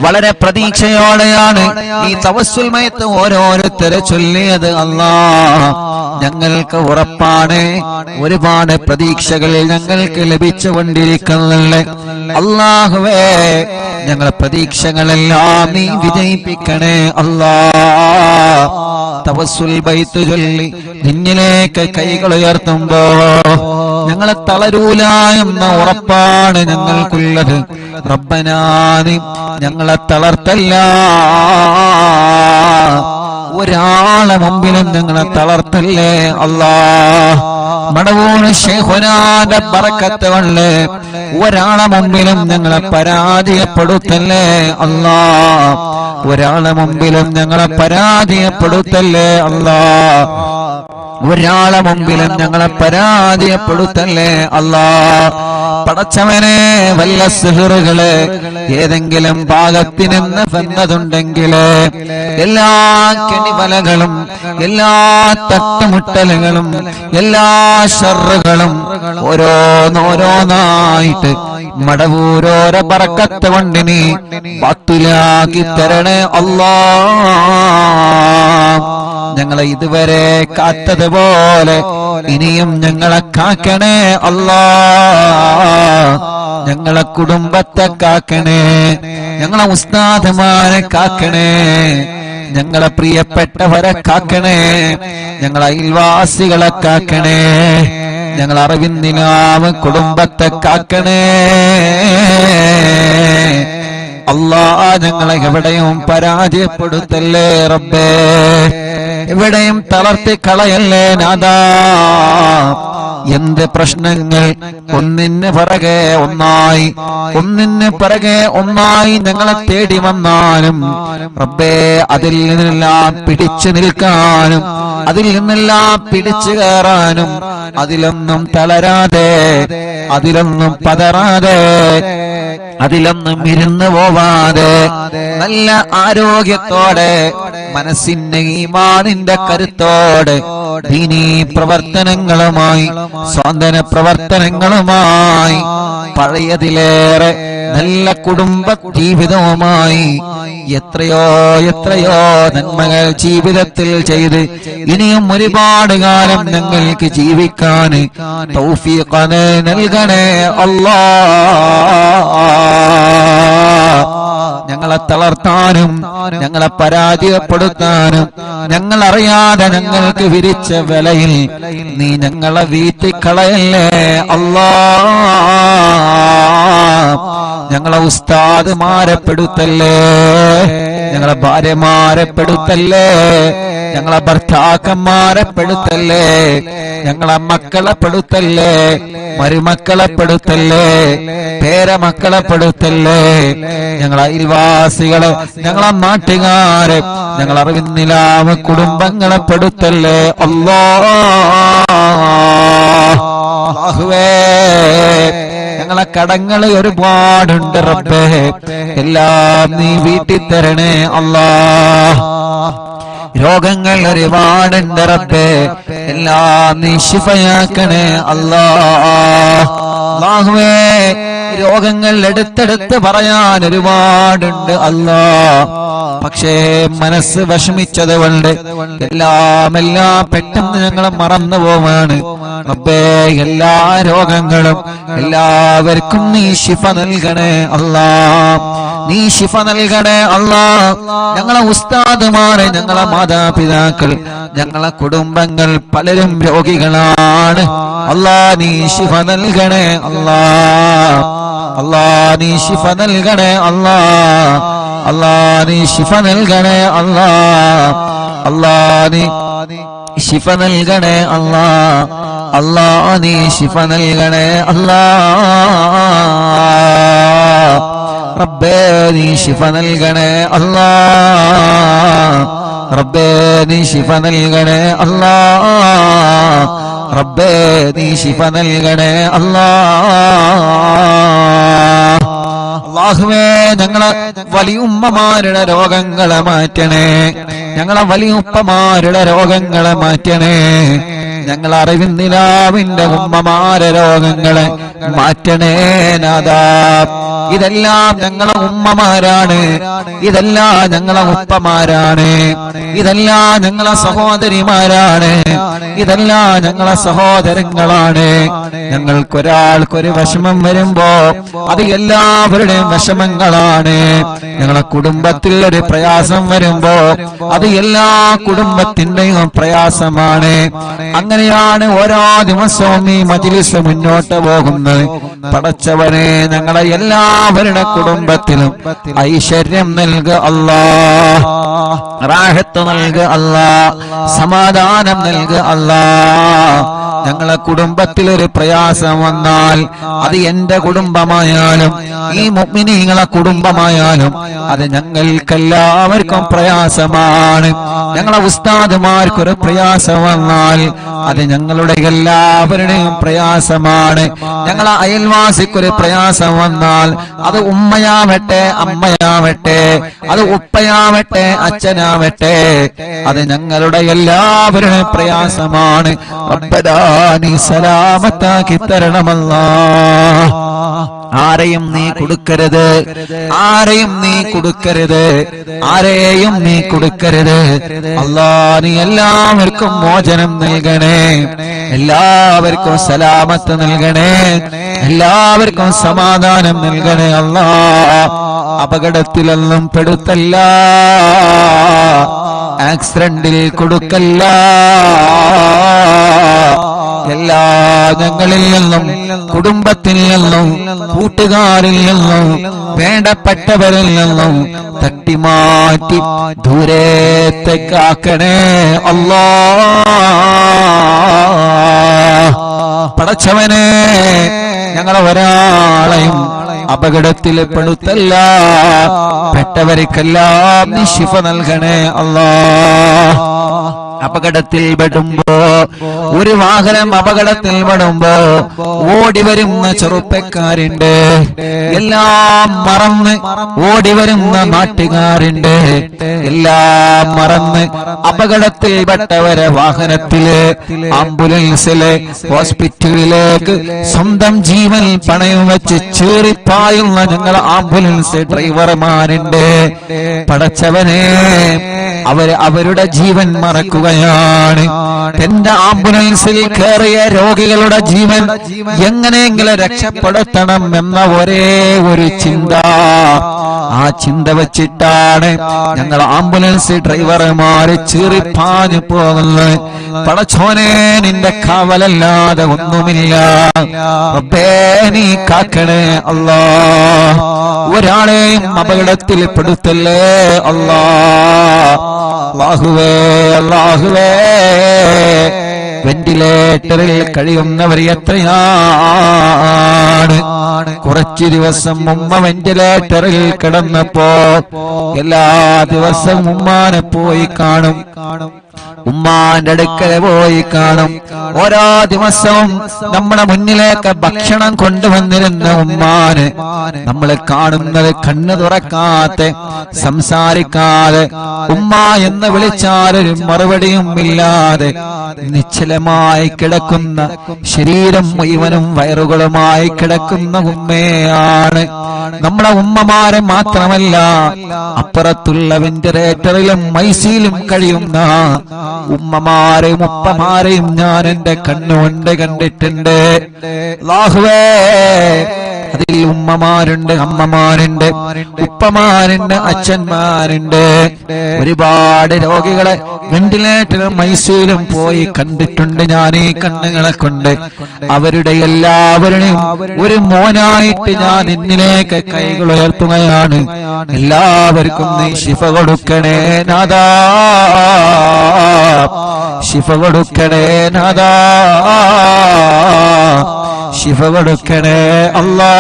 വളരെ പ്രതീക്ഷയോടെയാണ് ഈ തവസ്സുൽ ബൈത്ത് ഓരോരുത്തരെ ചൊല്ലിയത്. അല്ലാഹ്, ഞങ്ങൾക്ക് ഉറപ്പാണ് ഒരുപാട് പ്രതീക്ഷകൾ ഞങ്ങൾക്ക് ലഭിച്ചുകൊണ്ടിരിക്കുന്നുണ്ട്. അല്ലാഹുവേ, ഞങ്ങളെ പ്രതീക്ഷകളെല്ലാം നീ വിജയിപ്പിക്കണേ അല്ലാഹ്. തവസ്സുൽ ബൈത്ത് ചൊല്ലി നിന്നിലേക്ക് കൈകൾ ഉയർത്തുമ്പോ ഞങ്ങളെ തളരൂല എന്ന ഉറപ്പാണ് ഞങ്ങൾക്കുള്ളത്. റബ്ബനാ, നീ ഞങ്ങളെ തളർത്തല്ല, ഒരാളെ മുമ്പിലും ഞങ്ങളെ തളർത്തല്ലേ അല്ലാഹ്. മടവൂർ ശൈഖുനാന്റെ ബറക്കത്ത് കൊണ്ട് ഒരാളെ മുമ്പിലും ഞങ്ങളെ പരാജയപ്പെടുത്തല്ലേ അല്ലാഹ്. ഒരാളെ മുമ്പിലും ഞങ്ങളെ പരാജയപ്പെടുത്തല്ലേ അല്ലാഹ്. ഒരാളെ മുമ്പിലും ഞങ്ങളെ പരാജയപ്പെടുത്തല്ലേ അല്ലാഹ്. പടച്ചവനെ, വല്ല സിഹറുകള് ഏതെങ്കിലും ഭാഗത്തിൽ നിന്ന് വന്നതുണ്ടെങ്കിൽ എല്ലാ കെണിവലകളും എല്ലാ തട്ടുമുട്ടലുകളും എല്ലാ ശർറുകളും ഓരോന്നോരോന്നായിട്ട് മടവൂരോരോ ബറക്കത്ത് കൊണ്ട് നീ ബാത്തിലാക്കി തരണേ അല്ലാഹ്. ഞങ്ങളെ ഇതുവരെ കാത്തതുപോലെ ഇനിയും ഞങ്ങളെ കാക്കണേ അല്ലാഹ്. ഞങ്ങളെ കുടുംബത്തെ കാക്കണേ, ഞങ്ങളെ ഉസ്താദുമാരെ കാക്കണേ, ഞങ്ങളെ പ്രിയപ്പെട്ടവരെ കാക്കണേ, ഞങ്ങളെ അയൽവാസികളെ കാക്കണേ, ഞങ്ങളെ അറിവിന്ദിനാവ് കുടുംബത്തെ കാക്കണേ അല്ലാഹ്. ഞങ്ങളെ എവിടെയും പരാജയപ്പെടുത്തല്ലേ റബ്ബേ, എവിടെയും തളർത്തി കളയല്ലേ നാദാ. എന്ത് പ്രശ്നങ്ങൾ ഒന്നിന് പിറകെ ഒന്നായി ഒന്നിന് പിറകെ ഒന്നായി ഞങ്ങളെ തേടി വന്നാലും റബ്ബേ, അതിൽ നിന്നെല്ലാം പിടിച്ചു നിൽക്കാനും അതിൽ നിന്നെല്ലാം പിടിച്ചു കയറാനും അതിലൊന്നും തളരാതെ അതിലൊന്നും പതറാതെ അതിലൊന്നും ഇരുന്ന് പോവാതെ നല്ല ആരോഗ്യത്തോടെ മനസ്സിന്റെ ഈമാനിന്റെ കരുത്തോടെ ദീനീ പ്രവർത്തനങ്ങളുമായി സ്വാന്തന പ്രവർത്തനങ്ങളുമായി പഴയതിലേറെ നല്ല കുടുംബ ജീവിതവുമായി എത്രയോ എത്രയോ നന്മകൾ ജീവിതത്തിൽ ചെയ്ത് ഇനിയും ഒരുപാട് കാലം ഞങ്ങൾക്ക് ജീവിക്കാൻ തൗഫീഖ് നൽകണേ അല്ലാഹ്. ഞങ്ങളെ തളർത്താനും ഞങ്ങളെ പരാജയപ്പെടുത്താനും ഞങ്ങളറിയാതെ ഞങ്ങൾക്ക് വിരിച്ച വിലയിൽ നീ ഞങ്ങളെ വീട്ടിക്കളയല്ലേ അല്ലാഹ്. ഞങ്ങളെ ഉസ്താദുമാരെ പെടുത്തല്ലേ, ഞങ്ങളെ ഭാര്യമാരെ പെടുത്തല്ലേ, ഞങ്ങളെ ഭർത്താക്കന്മാരെ പെടുത്തല്ലേ, ഞങ്ങളെ മക്കളെ പെടുത്തല്ലേ, മരുമക്കളെ പെടുത്തല്ലേ, പേരമക്കളെ പെടുത്തല്ലേ, ഞങ്ങളെ അയൽവാസികളെ, ഞങ്ങളെ നാട്ടുകാരെ, ഞങ്ങളെ അറിവിന്നിലാവ് കുടുംബങ്ങളെ പെടുത്തല്ലേ അല്ലാഹുവേ. ഞങ്ങളെ കടങ്ങൾ ഒരുപാടുണ്ട് റബ്ബേ, എല്ലാം നീ വീട്ടിൽ തരണേ അല്ലാഹ്. രോഗങ്ങൾ ഒരുപാടുണ്ട് റബ്ബേ, എല്ലാം നീ ശിഫയാക്കണേ അല്ലാഹുവേ. രോഗങ്ങൾ എടുത്തെടുത്ത് പറയാൻ ഒരുപാടുണ്ട് അല്ലാഹ്, പക്ഷേ മനസ്സ് വിഷമിച്ചത് കൊണ്ട് എല്ലാം പെട്ടെന്ന് ഞങ്ങൾ മറന്നു പോവാണ് റബ്ബേ. എല്ലാ രോഗങ്ങളും എല്ലാവർക്കും നീ ശിഫ നൽകണേ അല്ലാഹ്, നീ ശിഫ നൽകണേ അല്ലാഹ്. ഞങ്ങളെ ഉസ്താദുമാരെ, ഞങ്ങളെ മാതാപിതാക്കൾ, ഞങ്ങളെ കുടുംബങ്ങൾ പലരും രോഗികളാണ് അല്ലാഹ്. നീ ശിഫ നൽകണേ അല്ലാഹ്, അല്ലാഹ് നീ ശിഫ നൽകണേ അല്ലാഹ്. അല്ലാ നീ ശിഫ നൽകണേ അല്ലാ. അല്ലാ നീ ശിഫ നൽകണേ അല്ലാ. അല്ലാ നീ ശിഫ നൽകണേ അല്ലാ. റബ്ബേ നീ ശിഫ നൽകണേ അല്ലാ. റബ്ബേ നീ ശിഫ നൽകണേ അല്ലാ. റബ്ബേ നീ ശിഫ നൽകണേ അല്ലാ. അല്ലാഹുവേ ഞങ്ങളെ വലിയുമ്മമാരുടെ രോഗങ്ങളെ മാറ്റണേ. ഞങ്ങളെ വലിയുപ്പമാരുടെ രോഗങ്ങളെ മാറ്റണേ. ഞങ്ങൾ അറിവിന്ദിലാവിന്റെ ഉമ്മമാരെ രോഗങ്ങളെ മാറ്റണേ നാഥാ. ഇതെല്ലാം ഞങ്ങളെ ഉമ്മമാരാണ്, ഇതെല്ലാം ഞങ്ങളെ ഉപ്പമാരാണ്, ഇതെല്ലാം ഞങ്ങളെ സഹോദരിമാരാണ്, ഇതെല്ലാം ഞങ്ങളെ സഹോദരങ്ങളാണ്. ഞങ്ങൾക്കൊരാൾക്കൊരു വിഷമം വരുമ്പോ അത് എല്ലാവരുടെയും വിഷമങ്ങളാണ്. ഞങ്ങളെ കുടുംബത്തിൽ ഒരു പ്രയാസം വരുമ്പോ അത് എല്ലാ കുടുംബത്തിന്റെയും പ്രയാസമാണ്. അങ്ങനെയാണ് ഓരോ ദിവസവും ഈ മജ്‌ലിസ് മുന്നോട്ട് പോകുന്നത്. പടച്ചവനെ ഞങ്ങളെ എല്ലാവരുടെ കുടുംബത്തിലും ഐശ്വര്യം നൽകുക അല്ലാ, റാഹത്ത് നൽകുക അല്ലാ, സമാധാനം നൽകുക അല്ലാ. ഞങ്ങളെ കുടുംബത്തിൽ ഒരു പ്രയാസം വന്നാൽ അത് എന്റെ കുടുംബമായാലും ഈ മുഅ്മിനീങ്ങളെ കുടുംബമായാലും അത് ഞങ്ങൾക്കെല്ലാവർക്കും പ്രയാസമാണ്. ഞങ്ങളെ ഉസ്താദുമാർക്കൊരു പ്രയാസം വന്നാൽ അത് ഞങ്ങളുടെ എല്ലാവരുടെയും പ്രയാസമാണ്. ഞങ്ങളെ അയൽവാസിക്കൊരു പ്രയാസം വന്നാൽ അത് ഉമ്മയാവട്ടെ അമ്മയാവട്ടെ, അത് ഉപ്പയാവട്ടെ അച്ഛനാവട്ടെ, അത് ഞങ്ങളുടെ എല്ലാവരുടെയും പ്രയാസമാണ്. റബ്ബനാ നീ സലാമത്താക്കി തരണമല്ലാ. ആരെയും നീ കൊടുക്കരുത്, ആരെയും നീ കൊടുക്കരുത്, ആരെയും നീ കൊടുക്കരുത്. അല്ലാ നീ എല്ലാവർക്കും മോചനം നൽകണേ, എല്ലാവർക്കും സലാമത്ത് നൽകണേ, എല്ലാവർക്കും സമാധാനം നൽകണേ. അല്ലാ അപകടത്തിലൊന്നും പെടുത്തല്ല, ആക്സിഡന്റിൽ കൊടുക്കല്ല. എല്ലാ ഞങ്ങളിൽ നിന്നും കുടുംബത്തിൽ നിന്നും കൂട്ടുകാരിൽ നിന്നും വേണ്ടപ്പെട്ടവരിൽ നിന്നും തട്ടിമാറ്റി ദൂരത്തേക്കാക്കണേ അല്ലാ. പടച്ചവനെ ഞങ്ങളെ ഒരാളെയും അപകടത്തിൽ പെടുത്തല്ല, പെട്ടവർക്കെല്ലാം നീ ശിഫ നൽകണേ അല്ലാ. അപകടത്തിൽ പെടുമ്പോ, ഒരു വാഹനം അപകടത്തിൽ പെടുമ്പോ ഓടി വരുന്ന ചെറുപ്പക്കാരുണ്ട്, എല്ലാം മറന്ന് ഓടി വരുന്ന നാട്ടുകാരുണ്ട്, എല്ലാം മറന്ന് അപകടത്തിൽ പെട്ടവരെ വാഹനത്തില് ആംബുലൻസില് ഹോസ്പിറ്റലിലേക്ക് സ്വന്തം ജീവൻ പണയം വെച്ച് ചീറിപ്പായുന്ന ഞങ്ങളെ ആംബുലൻസ് ഡ്രൈവർമാരുണ്ട്. പടച്ചവനെ അവരുടെ ജീവൻ മറക്കുകയാണ്. എന്റെ ആംബുലൻസിൽ കയറിയ രോഗികളുടെ ജീവൻ എങ്ങനെയെങ്കിലും രക്ഷപ്പെടുത്തണം എന്ന ഒരേ ഒരു ചിന്ത, ആ ചിന്ത വച്ചിട്ടാണ് ഞങ്ങൾ ആംബുലൻസ് ഡ്രൈവർമാര് ചീറിപ്പാഞ്ഞു പോകുന്നത്. പടച്ചോനെ നിന്റെ കാവലല്ലാതെ ഒന്നുമില്ല. റബ്ബേ നീ കാക്കണേ അല്ലാ. ഒരാളെയും അപകടത്തിൽ പെടുത്തല്ലേ അല്ലാ. അല്ലാഹുവേ അല്ലാഹുവേ, വെന്റിലേറ്ററിൽ കഴിയുന്നവർ എത്രയാണ്. കുറച്ചു ദിവസം ഉമ്മ വെന്റിലേറ്ററിൽ കിടന്നപ്പോ എല്ലാ ദിവസവും ഉമ്മാനെ പോയി കാണും, ഉമ്മാന്റെ അടുക്കൽ പോയി കാണും. ഓരോ ദിവസവും നമ്മുടെ മുന്നിലേക്ക് ഭക്ഷണം കൊണ്ടുവന്നിരുന്ന ഉമ്മാന് നമ്മൾ കാണുന്നത് കണ്ണു തുറക്കാതെ സംസാരിക്കാതെ ഉമ്മ എന്ന് വിളിച്ചാലൊരു മറുപടിയും ഇല്ലാതെ നിശ്ചലമായി കിടക്കുന്ന, ശരീരം മുഴുവനും വയറുകളുമായി കിടക്കുന്ന ഉമ്മയാണ്. നമ്മളെ ഉമ്മമാരെ മാത്രമല്ല, അപ്പുറത്തുള്ള വെന്റിലേറ്ററിലും ഐസിയിലും കഴിയുന്ന ഉമ്മമാരെയും ഉപ്പമാരെയും ഞാൻ എന്റെ കണ്ണുകൊണ്ട് കണ്ടിട്ടുണ്ട്. അല്ലാഹുവേ, അതിൽ ഉമ്മമാരുണ്ട്, അമ്മമാരുണ്ട്, ഉപ്പമാരുണ്ട്, അച്ഛന്മാരുണ്ട്. ഒരുപാട് രോഗികളെ വെന്റിലേറ്ററിലും ഐസിയുലും പോയി കണ്ടിട്ടുണ്ട് ഞാൻ ഈ കണ്ണുകളെ കൊണ്ട്. അവരുടെ എല്ലാവരുടെയും ഒരു മോനായിട്ട് ഞാൻ നിന്നിലേക്ക് കൈകൾ ഉയർത്തുകയാണ്. എല്ലാവർക്കും നീ ശിഫ കൊടുക്കണേ നാഥാ, ശിഫ കൊടുക്കണേ നാഥാ, ശിഫ കൊടുക്കണേ അല്ലാ.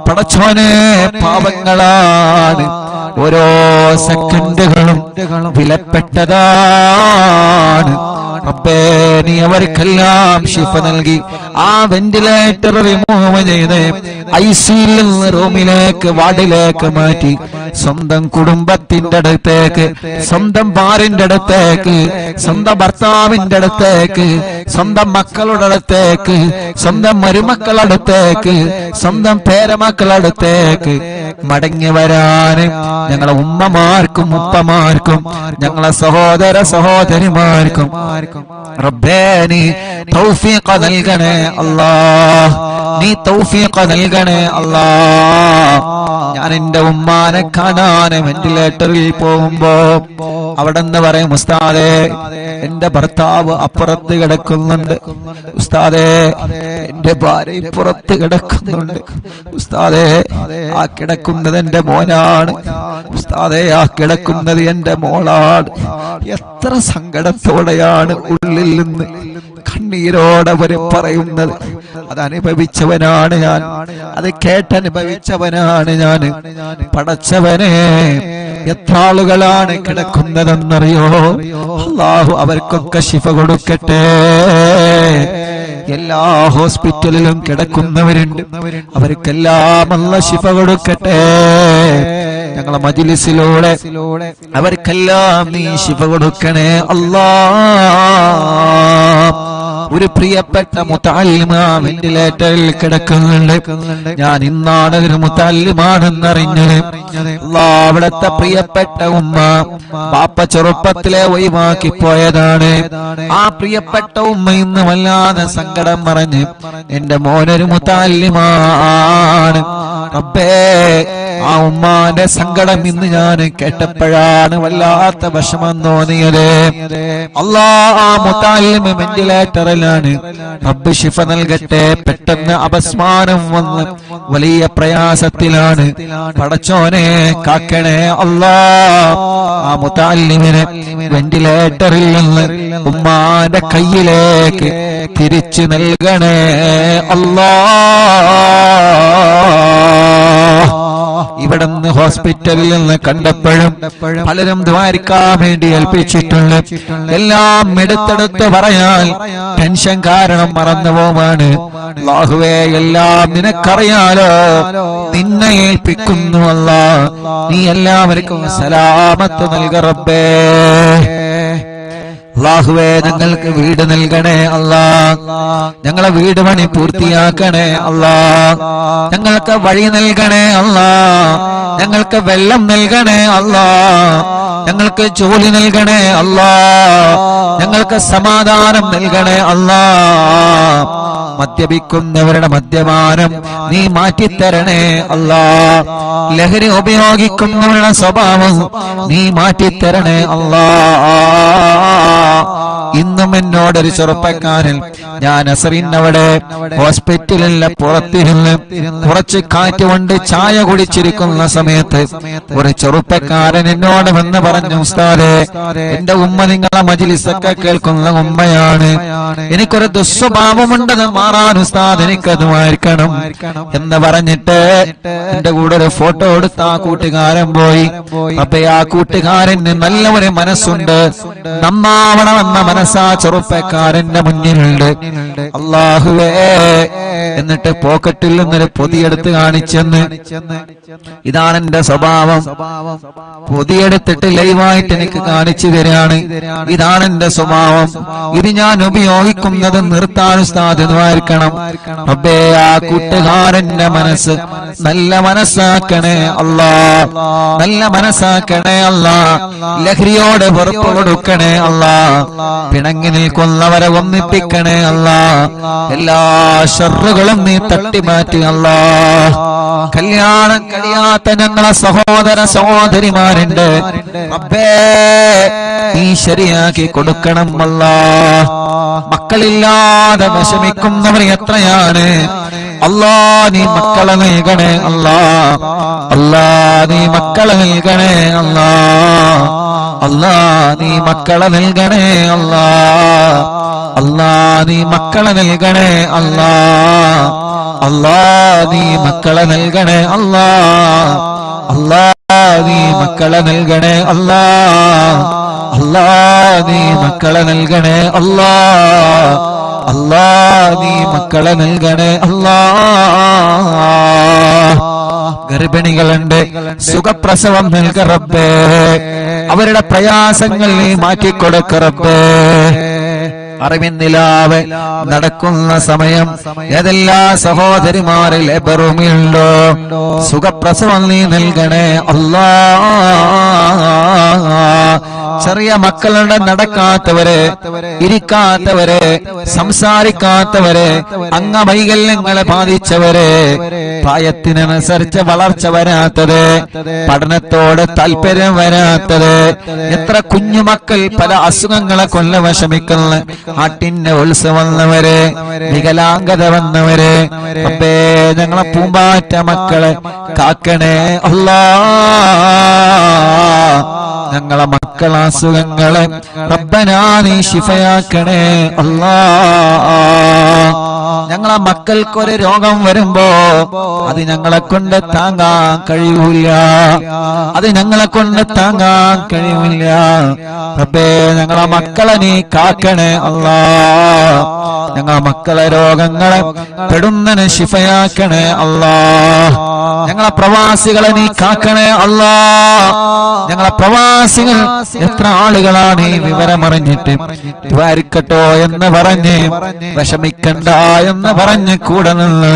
പടച്ചോനെ, പാവങ്ങളാണ്, ഓരോ സെക്കൻഡുകളും വിലപ്പെട്ടതാണ്. റബ്ബേ, നീ അവർക്കെല്ലാം ശിഫ നൽകി ആ വെന്റിലേറ്റർ റിമൂവ് ചെയ്ത് ഐസിയിൽ നിന്ന് റൂമിലേക്ക്, വാർഡിലേക്ക് മാറ്റി സ്വന്തം കുടുംബത്തിന്റെ അടുത്തേക്ക്, സ്വന്തം ഭാര്യന്റെ അടുത്തേക്ക്, സ്വന്തം ഭർത്താവിന്റെ അടുത്തേക്ക്, സ്വന്തം മക്കളുടെ അടുത്തേക്ക്, സ്വന്തം മരുമക്കളുടെ അടുത്തേക്ക്, സ്വന്തം പേരമക്കളുടെ അടുത്തേക്ക് മടങ്ങി വരാന് ഞങ്ങളെ ഉമ്മമാർക്കും ഉപ്പമാർക്കും ഞങ്ങളെ സഹോദര സഹോദരിമാർക്കും റബ്ബേ നീ തൗഫീഖ് നൽകണേ അല്ലാഹ്, നീ തൗഫീഖ് നൽകണേ അല്ലാഹ്. ഞാൻ എന്റെ ഉമ്മാനെ കാണാൻ വെന്റിലേറ്ററിൽ പോകുമ്പോ അവിടെ നിന്ന് പറയും, ഉസ്താദേ എന്റെ ഭർത്താവ് അപ്പുറത്ത് കിടക്കുന്നുണ്ട്, ഉസ്താദേ എന്റെ ഭാര്യ പുറത്ത് കിടക്കുന്നുണ്ട്, ഉസ്താദേ ആ കിടക്കുന്നത് എന്റെ മോനാണ്, ഉസ്താദേ ആ കിടക്കുന്നത് എന്റെ മോളാണ്. എത്ര സങ്കടത്തോടെയാണ് ഉള്ളിൽ നിന്ന് കണ്ണീരോടെ അവര് പറയുന്നത്. അതനുഭവിച്ചവനാണ് ഞാൻ, അത് കേട്ടനുഭവിച്ചവനാണ് ഞാൻ. പടച്ചവനെ, എത്ര ആളുകളാണ് കിടക്കുന്നതെന്നറിയോ? അല്ലാഹു അവർക്കൊക്കെ ശിഫ കൊടുക്കട്ടെ. എല്ലാ ഹോസ്പിറ്റലിലും കിടക്കുന്നവരുണ്ട്, അവർക്കെല്ലാം അല്ലാഹു ശിഫ കൊടുക്കട്ടെ. ഞങ്ങളെ മജ്‌ലിസിലൂടെ അവർക്കെല്ലാം നീ ശിഫ കൊടുക്കണേ അല്ലാഹ്. ഒരു പ്രിയപ്പെട്ട മുതഅല്ലിമ വെന്റിലേറ്ററിൽ കിടക്കുന്നുണ്ട്. ഞാൻ ഇന്നാണ് ഒരു മുതഅല്ലിമാണെന്നറിഞ്ഞത്. അല്ലാഹ്, അവിടുത്തെ പ്രിയപ്പെട്ട ഉമ്മ ബാപ്പ ചെറുപ്പത്തിലെ ഒഴിവാക്കി പോയതാണ്. ആ പ്രിയപ്പെട്ട ഉമ്മ ഇന്ന് വല്ലാതെ സങ്കടം പറഞ്ഞ് എന്റെ മോനൊരു മുതഅല്ലിമാണ്. റബ്ബേ, ആ ഉമ്മാന്റെ സങ്കടം ഇന്ന് ഞാൻ കേട്ടപ്പോഴാണ് വല്ലാത്ത വിഷമം തോന്നിയത്. അല്ലാഹ്, ആ മുതഅല്ലിമ വെന്റിലേറ്ററിലാണ്. റബ്ബ് ശിഫ നൽകട്ടെ. പെട്ടെന്ന് അപസ്മാരം വന്ന് വലിയ പ്രയാസത്തിലാണ്. പടച്ചോനെ കാക്കണേ അല്ലാഹ്. ആ മുതഅല്ലിമിനെ വെന്റിലേറ്ററിൽ നിന്ന് ഉമ്മാന്റെ കയ്യിലേക്ക് തിരിച്ചു നൽകണേ അല്ലാഹ്. ഇവിടുന്ന് ഹോസ്പിറ്റലിൽ നിന്ന് കണ്ടപ്പോഴും പലരും ദ്വാരിക്കാൻ വേണ്ടി ഏൽപ്പിച്ചിട്ടുണ്ട്. എല്ലാം എടുത്തെടുത്ത് പറയാൻ ടെൻഷൻ കാരണം മറന്നുപോവാണ്. അല്ലാഹുവേ, എല്ലാം നിനക്കറിയാലോ, നിന്നെ ഏൽപ്പിക്കുന്നു അല്ലാഹ്. നീ എല്ലാവർക്കും സലാമത്ത് നൽക റബ്ബേ. അല്ലാഹുവേ, ഞങ്ങൾക്ക് വീട് നൽകണേ അല്ലാഹ്. ഞങ്ങളെ വീട് പണി പൂർത്തിയാക്കണേ അല്ലാഹ്. ഞങ്ങൾക്ക് വഴി നൽകണേ അല്ലാഹ്. ഞങ്ങൾക്ക് വെള്ളം നൽകണേ അല്ലാഹ്. ഞങ്ങൾക്ക് ജോലി നൽകണേ അല്ലാഹ്. ഞങ്ങൾക്ക് സമാധാനം നൽകണേ അല്ലാഹ്. മദ്യപിക്കുന്നവരുടെ മദ്യപാനം നീ മാറ്റിത്തരണേ അല്ലാഹ്. ലഹരി ഉപയോഗിക്കുന്നവരുടെ സ്വഭാവം നീ മാറ്റിത്തരണേ അല്ലാഹ്. ഇന്നും എന്നോടൊരു ചെറുപ്പക്കാരൻ, ഞാൻ അസറിനവിടെ ഹോസ്പിറ്റലിലെ പുറത്തിരുന്ന് കുറച്ച് കാറ്റ് കൊണ്ട് ചായ കുടിച്ചിരിക്കുന്ന സമയത്ത് ഒരു ചെറുപ്പക്കാരൻ എന്നോട് വന്ന് പറഞ്ഞു, ഉസ്താദേ എന്റെ ഉമ്മ നിങ്ങളെ മജ്‌ലിസൊക്കെ കേൾക്കുന്ന ഉമ്മയാണ്, എനിക്കൊരു ദുസ്വഭാവമുണ്ടെന്ന് മാറാൻ ഉസ്താദ് എനിക്കത് വായിക്കണം എന്ന് പറഞ്ഞിട്ട് എന്റെ കൂടെ ഒരു ഫോട്ടോ എടുത്ത് ആ കൂട്ടുകാരൻ പോയി. അപ്പൊ ആ കൂട്ടുകാരന് നല്ല ഒരു മനസ്സുണ്ട്, നന്നാവണമെന്ന മനസ്സാ ചെറുപ്പക്കാരന്റെ മുന്നിലുണ്ട്. അല്ലാഹുവേ, എന്നിട്ട് പോക്കറ്റിൽ നിന്നൊരു പൊതിയെടുത്ത് കാണിച്ചെന്ന്, ഇതാണ് എന്റെ സ്വഭാവം. പൊതിയെടുത്തിട്ട് ലൈവായിട്ട് എനിക്ക് കാണിച്ചു തരാണ്, ഇതാണ് എന്റെ സ്വഭാവം, ഇത് ഞാൻ ഉപയോഗിക്കുന്നത് നിർത്താൻ സാധ്യതമായിരിക്കണം. റബ്ബേ, ആ കൂട്ടുകാരന്റെ മനസ്സ് നല്ല മനസ്സാക്കണേ അല്ലാ, നല്ല മനസ്സാക്കണേ അല്ലാ. ലഹരിയോട് വെറുപ്പ് കൊടുക്കണേ അല്ലാ, പിണങ്ങി നിൽക്കുന്നവരെ ഒന്നിപ്പിക്കണേ അല്ലാ, എല്ലാ ശർറുകളും നീ തട്ടിമാറ്റി അല്ലാ. കല്യാണം കഴിയാത്ത ഞങ്ങളെ സഹോദര സഹോദരിമാരുണ്ട്, റബ്ബേ നീ ശരിയാക്കി കൊടുക്കണം അല്ലാ. മക്കളില്ലാതെ വിഷമിക്കുന്നവർ എത്രയാണ് അല്ലാ, നീ മക്കളെ നൽകണേ അല്ലാ, അല്ലാ നീ മക്കളെ നൽകണേ അല്ലാ, അല്ലാ നീ മക്കളെ നൽകണേ അല്ലാ, അല്ലാ നീ മക്കളെ നൽകണേ അല്ലാ, അല്ലാ നീ മക്കളെ നൽകണേ അല്ലാ, അല്ലാ നീ മക്കളെ നൽകണേ അല്ലാ, അല്ലാ നീ മക്കളെ നൽകണേ അല്ലാ, അല്ലാ നീ മക്കളെ നൽകണേ അല്ലാ. ഗർഭിണികളുണ്ട്, സുഖപ്രസവം നൽക റബ്ബേ, അവരുടെ പ്രയാസങ്ങൾ നീ മാറ്റിക്കൊടുക്ക റബ്ബേ. അറിവിന്നിലാവ് നടക്കുന്ന സമയം ഏതെല്ലാ സഹോദരിമാരിൽ ബെറുമിയുണ്ടോ, സുഖപ്രസവം നീ നൽകണേ അല്ലാ. ചെറിയ മക്കളുടെ നടക്കാത്തവരെ, ഇരിക്കാത്തവരെ, സംസാരിക്കാത്തവരെ, അംഗവൈകല്യങ്ങളെ ബാധിച്ചവരെ, പ്രായത്തിനനുസരിച്ച് വളർച്ച വരാത്തത്, പഠനത്തോട് താല്പര്യം വരാത്തത്, എത്ര കുഞ്ഞുമക്കൾ പല അസുഖങ്ങളെ കൊല്ല വിഷമിക്കുന്ന, ആട്ടിന്റെ ഉത്സവം വന്നവരെ, വികലാംഗത വന്നവരെ, അപ്പേ ഞങ്ങളെ പൂമ്പാറ്റ മക്കളെ കാക്കണേ അല്ലാ. ഞങ്ങളെ മക്കളെ അസുഖങ്ങളെ റബ്ബനാ നീ ശിഫയാക്കണേ അല്ലാ. ഞങ്ങളെ മക്കൾക്കൊരു രോഗം വരുമ്പോ അത് ഞങ്ങളെ കൊണ്ട് താങ്ങാൻ കഴിയൂല, അത് ഞങ്ങളെ കൊണ്ട് താങ്ങാൻ കഴിയൂല. റബ്ബേ ഞങ്ങളെ മക്കളെ നീ കാക്കണേ അല്ലാ. ഞങ്ങളെ മക്കളെ രോഗങ്ങളെ പെടുന്നതിന് ശിഫയാക്കണേ അല്ലാ. ഞങ്ങളെ പ്രവാസികളെ നീ കാക്കണേ അല്ലാ. ഞങ്ങളെ പ്രവാസികൾ എത്ര ആളുകളാണ് ഈ വിവരമറിഞ്ഞിട്ട് ദ്വാരിക്കട്ടോ എന്ന് പറഞ്ഞ്, വിഷമിക്കണ്ട എന്ന് പറഞ്ഞ് കൂടെ നിന്ന്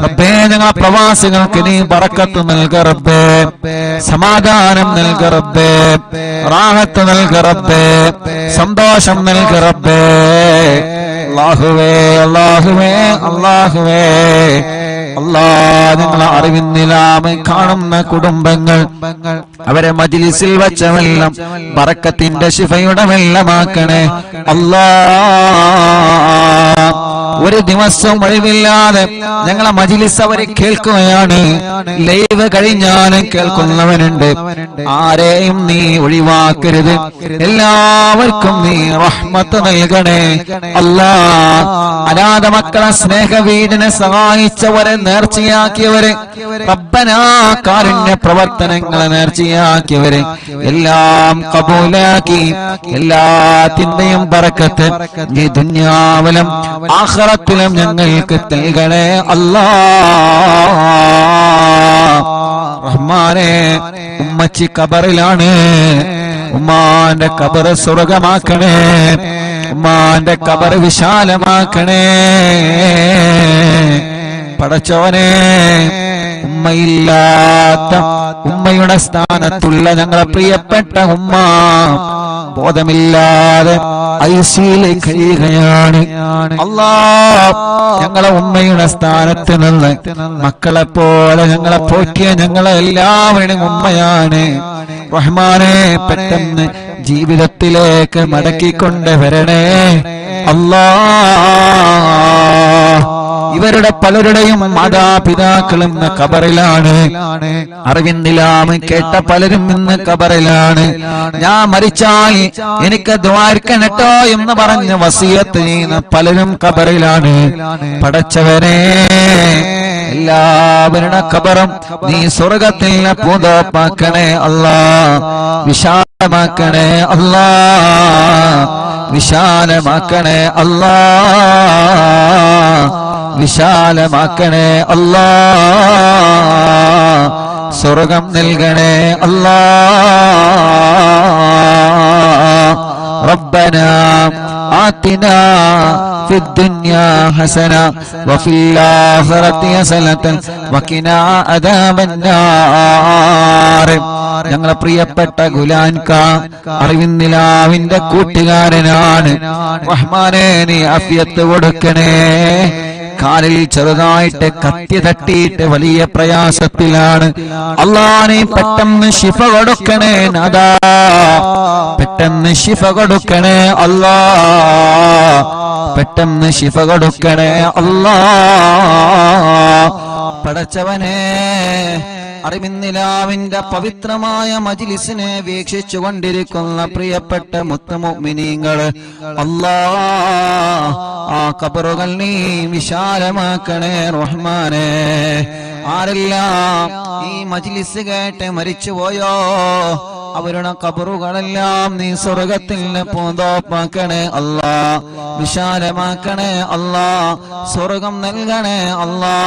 റബ്ബേ ഞങ്ങളെ പ്രവാസികൾക്ക് നീ ബറക്കത്ത് നൽക റബ്ബേ, സമാധാനം നൽക റബ്ബേ, റാഹത്ത് നൽക റബ്ബേ, സന്തോഷം നൽക റബ്ബേ. അല്ലാഹുവേ അല്ലാഹുവേ അല്ലാഹുവേ അല്ലാ, നിങ്ങളെ അറിവിന്നിലാമ കാണുന്ന കുടുംബങ്ങൾ അവരെ മജ്ലിസിൽ വച്ചവെല്ലാം ബറക്കത്തിന്റെ ശിഫയുടെ വെള്ളമാക്കണേ അല്ലാ. ഒരു ദിവസം ഒഴിവില്ലാതെ ഞങ്ങളെ മജ്ലിസ് അവരെ കേൾക്കുകയാണ്, ലൈവ് കഴിഞ്ഞാലും കേൾക്കുന്നവനുണ്ട്. ആരെയും നീ ഒഴിവാക്കരുത്, എല്ലാവർക്കും നീ റഹ്മത്ത് നൽകണേ അല്ലാ. അനാഥ മക്കളെ സ്നേഹവീടിനെ സഹായിച്ചവരെ, നേർച്ചയാക്കിയവരെ, റബ്ബനാ കാരുണ്യ പ്രവർത്തനങ്ങളെ നേർച്ചയാക്കിയവരെ എല്ലാം കബൂലാക്കി എല്ലാത്തിന്റെയും ബറക്കത്ത് ഈ ദുനിയാവിലും ആഖിറത്തിലും ഞങ്ങൾക്ക് നൽകണേ അല്ലാ. റഹ്മാനേ, ഉമ്മച്ചി ഖബറിലാണ്, ഉമ്മാന്റെ ഖബർ സ്വർഗമാക്കണേ, ഉമ്മാന്റെ ഖബർ വിശാലമാക്കണേ. പടച്ചോനെ, ഉമ്മയില്ലാത്ത, ഉമ്മയുടെ സ്ഥാനത്തുള്ള ഞങ്ങളെ പ്രിയപ്പെട്ട ഉമ്മ ബോധമില്ലാതെ ഐസിയിലേക്ക് കഴിയുകയാണ് അല്ലാ. ഞങ്ങളെ ഉമ്മയുടെ സ്ഥാനത്ത് നിന്ന് മക്കളെ പോലെ ഞങ്ങളെ പോറ്റിയ ഞങ്ങളെ എല്ലാവരുടെയും ഉമ്മയാണ്. റഹ്മാനെ, പെട്ടെന്ന് ജീവിതത്തിലേക്ക് മടക്കിക്കൊണ്ടുവരണേ അല്ലാ. ഇവരുടെ പലരുടെയും മാതാപിതാക്കളും ഇന്ന് ഖബറിലാണ്, അറിവിന്നിലാമ് കേട്ട പലരും ഇന്ന് ഖബറിലാണ്. ഞാൻ മരിച്ചാൽ എനിക്ക് ദ്വാരിക്കണട്ടോ എന്ന് പറഞ്ഞ് വസിയത്ത് ചെയ്യുന്ന പലരും ഖബറിലാണ്. പടച്ചവനെ, എല്ലാവരുടെ ഖബറും നീ സ്വർഗത്തിൽ പൂന്തോപ്പാക്കണേ അല്ലാ, വിശാലമാക്കണേ അല്ലാ. വിശാലമാക്കണേ അല്ലാ, വിശാലമാക്കണേ അല്ലാ, സ്വർഗം നൽകണേ അല്ലാ. റബ്ബനാ ആതിനാ في الدنيا حسنة وفي الآخرة حسنة وقنا عذاب النار. ഞങ്ങളെ പ്രിയപ്പെട്ട ഗുലാൻക അറിവിന്നിലാവിന്റെ കൂട്ടുകാരനാണ്. റഹ്മാനേ, നീ ആഫിയത്ത് കൊടുക്കണേ. കാലിൽ ചെറുതായിട്ട് കത്തി തട്ടിയിട്ട് വലിയ പ്രയാസത്തിലാണ്. അല്ലാഹ്, നീ പെട്ടെന്ന് ശിഫ കൊടുക്കണേ നാഥാ, പെട്ടെന്ന് ശിഫ കൊടുക്കണേ അല്ലാഹ്, പെട്ടെന്ന് ശിഫ കൊടുക്കണേ അല്ലാഹ്. പടച്ചവനെ, അറിവിന്നിലാവിന്റെ പവിത്രമായ മജ്ലിസിനെ വീക്ഷിച്ചു കൊണ്ടിരിക്കുന്ന പ്രിയപ്പെട്ട മുത്തുമുഅ്മിനീങ്ങള്, അല്ലാഹ്, ആ ഖബറുകൾ നീ വിശാലമാക്കണേ റഹ്മാനേ. ആരെല്ലാം ഈ മജ്ലിസ് കേട്ട് മരിച്ചുപോയോ അവരുടെ ഖബറുകളെല്ലാം നീ സ്വർഗത്തിൽ പൂന്തോപ്പാക്കണേ അല്ലാ, വിശാലമാക്കണേ അല്ലാ, സ്വർഗം നൽകണേ അല്ലാ,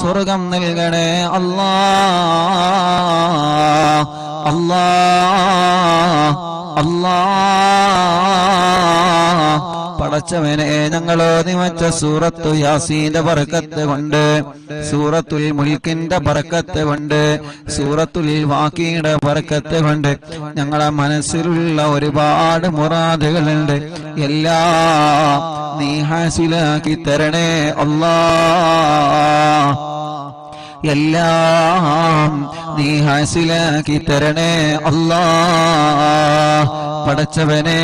സ്വർഗം നൽകണേ അല്ലാ. അല്ലാ അല്ലാ പടച്ചവനെ, ഞങ്ങളോ നിമച്ച സൂറത്തു യാസീന്റെ ബറക്കത്ത് കൊണ്ട്, സൂറത്തുൽ മുൽക്കിന്റെ ബറക്കത്ത് കൊണ്ട്, സൂറത്തുൽ വാഖിയുടെ ബറക്കത്ത് കൊണ്ട് ഞങ്ങളെ മനസ്സിലുള്ള ഒരുപാട് മുറാദുകളുണ്ട്. എല്ലാം നീ ഹാസിലാക്കി തരണേ അല്ലാഹ്, എല്ലാം നീ ഹാസിലാക്കി തരണേ അല്ലാഹ്. പടച്ചവനെ,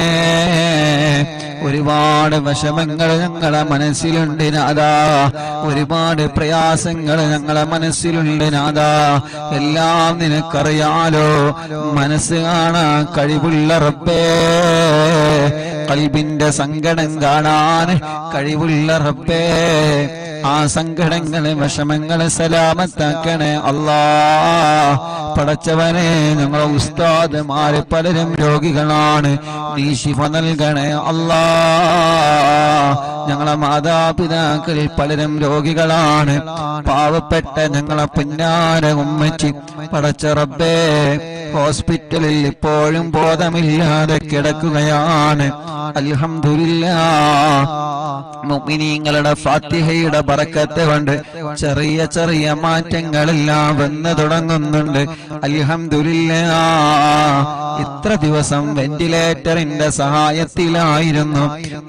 ഒരുപാട് വിഷമങ്ങൾ ഞങ്ങളെ മനസ്സിലുണ്ട് നാഥാ, ഒരുപാട് പ്രയാസങ്ങൾ ഞങ്ങളെ മനസ്സിലുണ്ട് നാഥാ. എല്ലാം നിനക്കറിയാലോ, മനസ്സ് കാണാൻ കഴിവുള്ള റബ്ബേ, ഖൽബിന്റെ സങ്കടം കാണാൻ കഴിവുള്ള റബ്ബേ, ആ സങ്കടങ്ങളെ വിഷമങ്ങളെ സലാമത്താക്കണേ അല്ലാഹ്. പടച്ചവനെ, ഞങ്ങളെ ഉസ്താദുമാര് പലരും രോഗികളാണ്, നീ ശിഫ നൽകണേ അല്ലാഹ്. ഞങ്ങളെ മാതാപിതാക്കൾ പലരും രോഗികളാണ്, പാവപ്പെട്ട ഞങ്ങളെ പുന്നാര ഉമ്മച്ചി പടച്ച റബ്ബേ ഹോസ്പിറ്റലിൽ ഇപ്പോഴും ബോധമില്ലാതെ കിടക്കുകയാണ്. അൽഹംദുലില്ലാഹ്, മുഅ്മിനീങ്ങളുടെ ഫാത്തിഹയുടെ ബറക്കത്ത് കൊണ്ട് ചെറിയ ചെറിയ മാറ്റങ്ങളെല്ലാം വന്നു തുടങ്ങുന്നുണ്ട്. അൽഹംദുലില്ലാഹ്, ഇത്ര ദിവസം വെന്റിലേറ്ററിന്റെ സഹായത്തിലായിരുന്നു.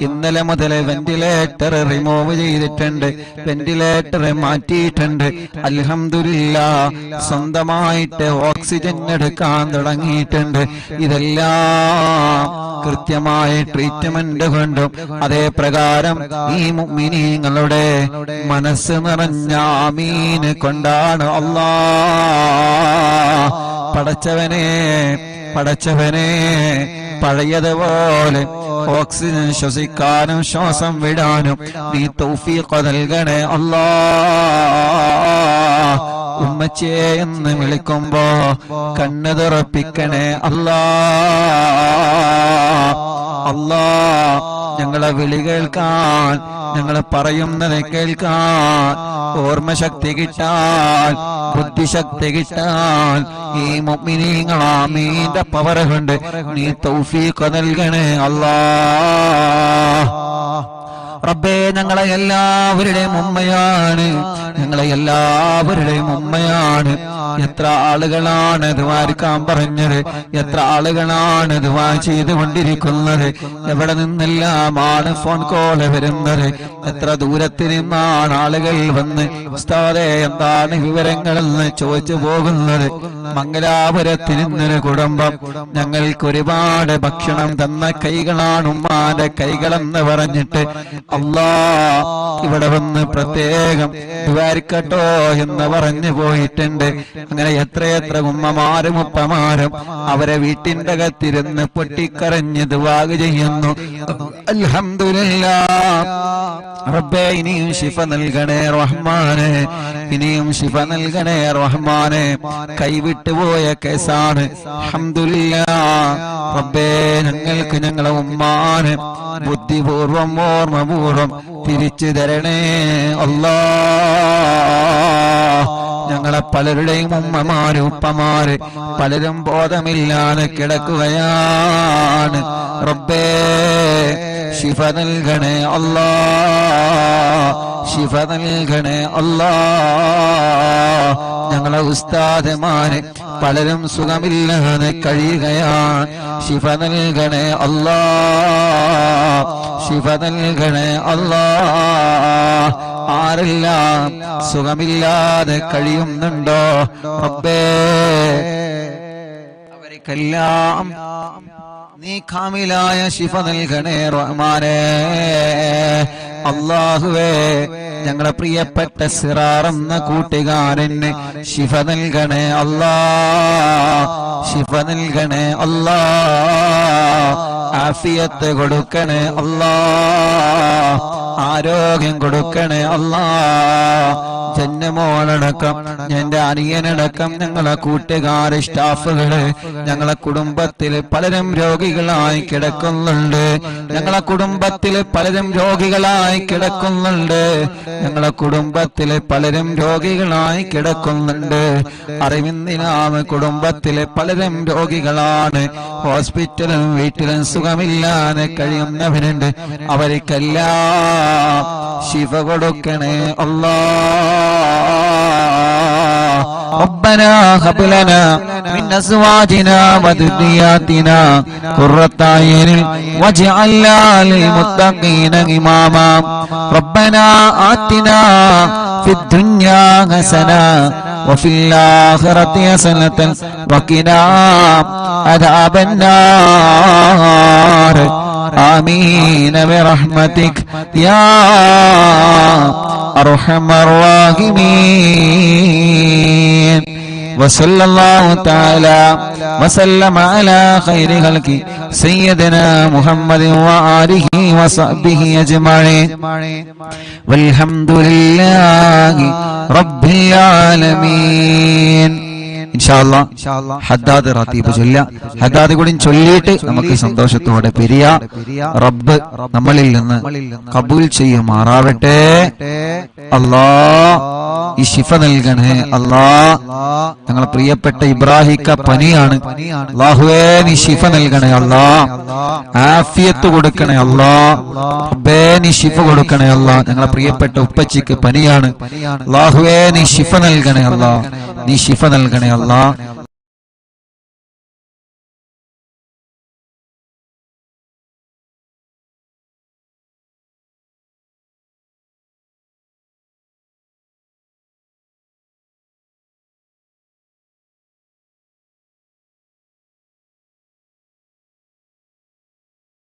ഇന്നലെ മുതൽ വെന്റിലേറ്റർ റിമൂവ് ചെയ്തിട്ടുണ്ട്, വെന്റിലേറ്റർ മാറ്റിയിട്ടുണ്ട്. അൽഹംദുലില്ലാഹ്, സ്വന്തമായിട്ട് ഓക്സിജൻ എടുക്കാൻ തുടങ്ങിയിട്ടുണ്ട്. ഇതെല്ലാം കൃത്യമായ ട്രീറ്റ്മെന്റ് കൊണ്ടും അതേ പ്രകാരം ഈ മുഅ്മിനീങ്ങളുടെ മനസ്സ് നിറഞ്ഞ ആമീൻ കൊണ്ടാണ് അല്ലാഹ്. പടച്ചവനെ, പടച്ചവനെ, പഴയതുപോലെ ഓക്സിജൻ ശ്വസിക്കാനും ശ്വാസം വിടാനും നീ തൗഫീഖ് നൽകണേ അല്ലാഹ്. ഉമ്മച്ചിയെ എന്ന് വിളിക്കുമ്പോ കണ്ണ് തുറപ്പിക്കണേ അല്ലാഹ്. അല്ലാഹ്, ഞങ്ങളെ വിളി കേൾക്കാൻ, ഞങ്ങളെ പറയുന്നത് കേൾക്കാൻ ഓർമ്മശക്തി കിട്ടാൻ, ബുദ്ധിശക്തി കിട്ടാൻ ഈ മുഅ്മിനീങ്ങൾ ആമീന്റെ പവർ കൊണ്ട് നീ തൗഫീഖ് നൽകണേ അല്ലാഹ്. റബ്ബേ, ഞങ്ങളെ എല്ലാവരുടെയും ഉമ്മയാണ്, ഞങ്ങളെ എല്ലാവരുടെയും ഉമ്മയാണ്. എത്ര ആളുകളാണ് ദുആരിക്കാൻ പറഞ്ഞത്, എത്ര ആളുകളാണ് ദുആ ചെയ്തുകൊണ്ടിരിക്കുന്നത്, എവിടെ നിന്നെല്ലാമാണ് ഫോൺ കോൾ വരുന്നത്, എത്ര ദൂരത്തിൽ നിന്നാണ് ആളുകൾ വന്ന് ഉസ്താദേ എന്താണ് വിവരങ്ങളെന്ന് ചോദിച്ചു പോകുന്നത്. മംഗലാപുരത്തിൽ നിന്നൊരു കുടുംബം ഞങ്ങൾക്ക് ഒരുപാട് ഭക്ഷണം തന്ന കൈകളാണ് ഉമ്മാന്റെ കൈകളെന്ന് പറഞ്ഞിട്ട് അല്ലാഹ് ഇവിടെ വന്ന് പ്രത്യേകം ദ്വാരിക്കട്ടോ എന്ന് പറഞ്ഞു പോയിട്ടുണ്ട്. അങ്ങനെ എത്രയെത്ര ഉമ്മമാരും ഉപ്പമാരും അവരെ വീട്ടിന്റെ അകത്തിരുന്ന് പൊട്ടിക്കരഞ്ഞ് ദുആ ചെയ്യുന്നു. അൽഹംദുലില്ലാഹ് റബ്ബേ, ഇനിയും ശിഫ നൽകണേ റഹ്മാനെ, ഇനിയും ശിഫ നൽകണേ റഹ്മാനെ. കൈവിട്ടുപോയ കേസാണ്. അൽഹംദുലില്ലാഹ് റബ്ബേ, ഞങ്ങൾക്ക് ഞങ്ങളെ ഉമ്മാനെ ബുദ്ധിപൂർവം ഓർമ്മപൂർവം തിരിച്ചു തരണേ അല്ലാഹ്. ഞങ്ങളെ പലരുടെയും ഉമ്മമാര് ഉപ്പമാര് പലരും ബോധമില്ലാതെ കിടക്കുകയാണ്. റബ്ബേ, ശിഫ നൽകണേ അല്ലാഹ്, ശിഫ നൽകണേ അല്ലാഹ്. ഞങ്ങളെ ഉസ്താദുമാര് പലരും സുഖമില്ലാതെ കഴിയുകയാണ്. ശിഫ നൽകണേ അല്ലാഹ്, ശിഫ നൽകണേ അല്ലാഹ്. ആരെല്ലാം സുഖമില്ലാതെ കഴിയുന്നുണ്ടോ റബ്ബേ, അവർക്കെല്ലാം നീ കാമിലായ ശിഫ നൽകണേ റഹ്മാനേ. അല്ലാഹുവേ, ഞങ്ങളെ പ്രിയപ്പെട്ട സിറാർ എന്ന കൂട്ടുകാരന് ശിഫ നൽകണേ അല്ലാഹ്, ശിഫ നൽകണേ അല്ലാഹ്. ആഫിയത്ത് കൊടുക്കണേ അല്ലാഹ്, ആരോഗ്യം കൊടുക്കണേ അല്ലാഹ്. ജന്മോളടക്കം എന്റെ അനിയനടക്കം ഞങ്ങളെ കൂട്ടുകാര് സ്റ്റാഫുകള് ഞങ്ങളെ കുടുംബത്തിൽ പലരും രോഗികളായി കിടക്കുന്നുണ്ട്. ഞങ്ങളെ കുടുംബത്തിൽ പലരും രോഗികളായി കിടക്കുന്നുണ്ട്. ഞങ്ങളെ കുടുംബത്തിൽ പലരും രോഗികളായി കിടക്കുന്നുണ്ട്. അറിവിന്ദിനാമ കുടുംബത്തിലെ പലരും രോഗികളാണ്. ഹോസ്പിറ്റലും വീട്ടിലും സുഖമില്ലാതെ കഴിയുന്നവരുണ്ട്. അവർക്കെല്ലാം ശിഫ കൊടുക്കണേ അല്ലാഹ്. ربنا هب لنا من أزواجنا وذرياتنا قرة أعين واجعلنا للمتقين إماما ربنا آتنا في الدنيا حسنة وفي الآخرة حسنة وقنا عذاب النار آمين برحمتك يا أرحم الراحمين. وصلى الله تعالى وسلم على خير خلقه سيدنا محمد وآله وصحبه أجمعين والحمد لله رب العالمين. ഇൻഷാഅല്ലാഹ് ഹദ്ദാദ് റാത്തീബ് ചൊല്ല. ഹദ്ദാദ് കൂടി ചൊല്ലിയിട്ട് നമുക്ക് സന്തോഷത്തോടെ പിരിയ. റബ്ബ് നമ്മളിൽ നിന്ന് കബൂൽ ചെയ്യുമാറാവട്ടെ. അല്ലാഹ് ഈ ശിഫ നൽകണേ അല്ലാഹ്. ഞങ്ങളെ പ്രിയപ്പെട്ട ഇബ്രാഹിക്ക പനിയാണ്. അല്ലാഹുവേ, നീ ശിഫ നൽകണേ അല്ലാഹ്. ആഫിയത്ത് കൊടുക്കണേ അല്ലാഹ്. റബ്ബേ, നീ ശിഫ കൊടുക്കണേ അല്ലാഹ്. ഞങ്ങളെ പ്രിയപ്പെട്ട ഉപ്പച്ചിക്ക് പനിയാണ്. അല്ലാഹുവേ, നീ ശിഫ നൽകണേ അല്ലാഹ്. നീ ശിഫ നൽകണേ അല്ലാഹ്.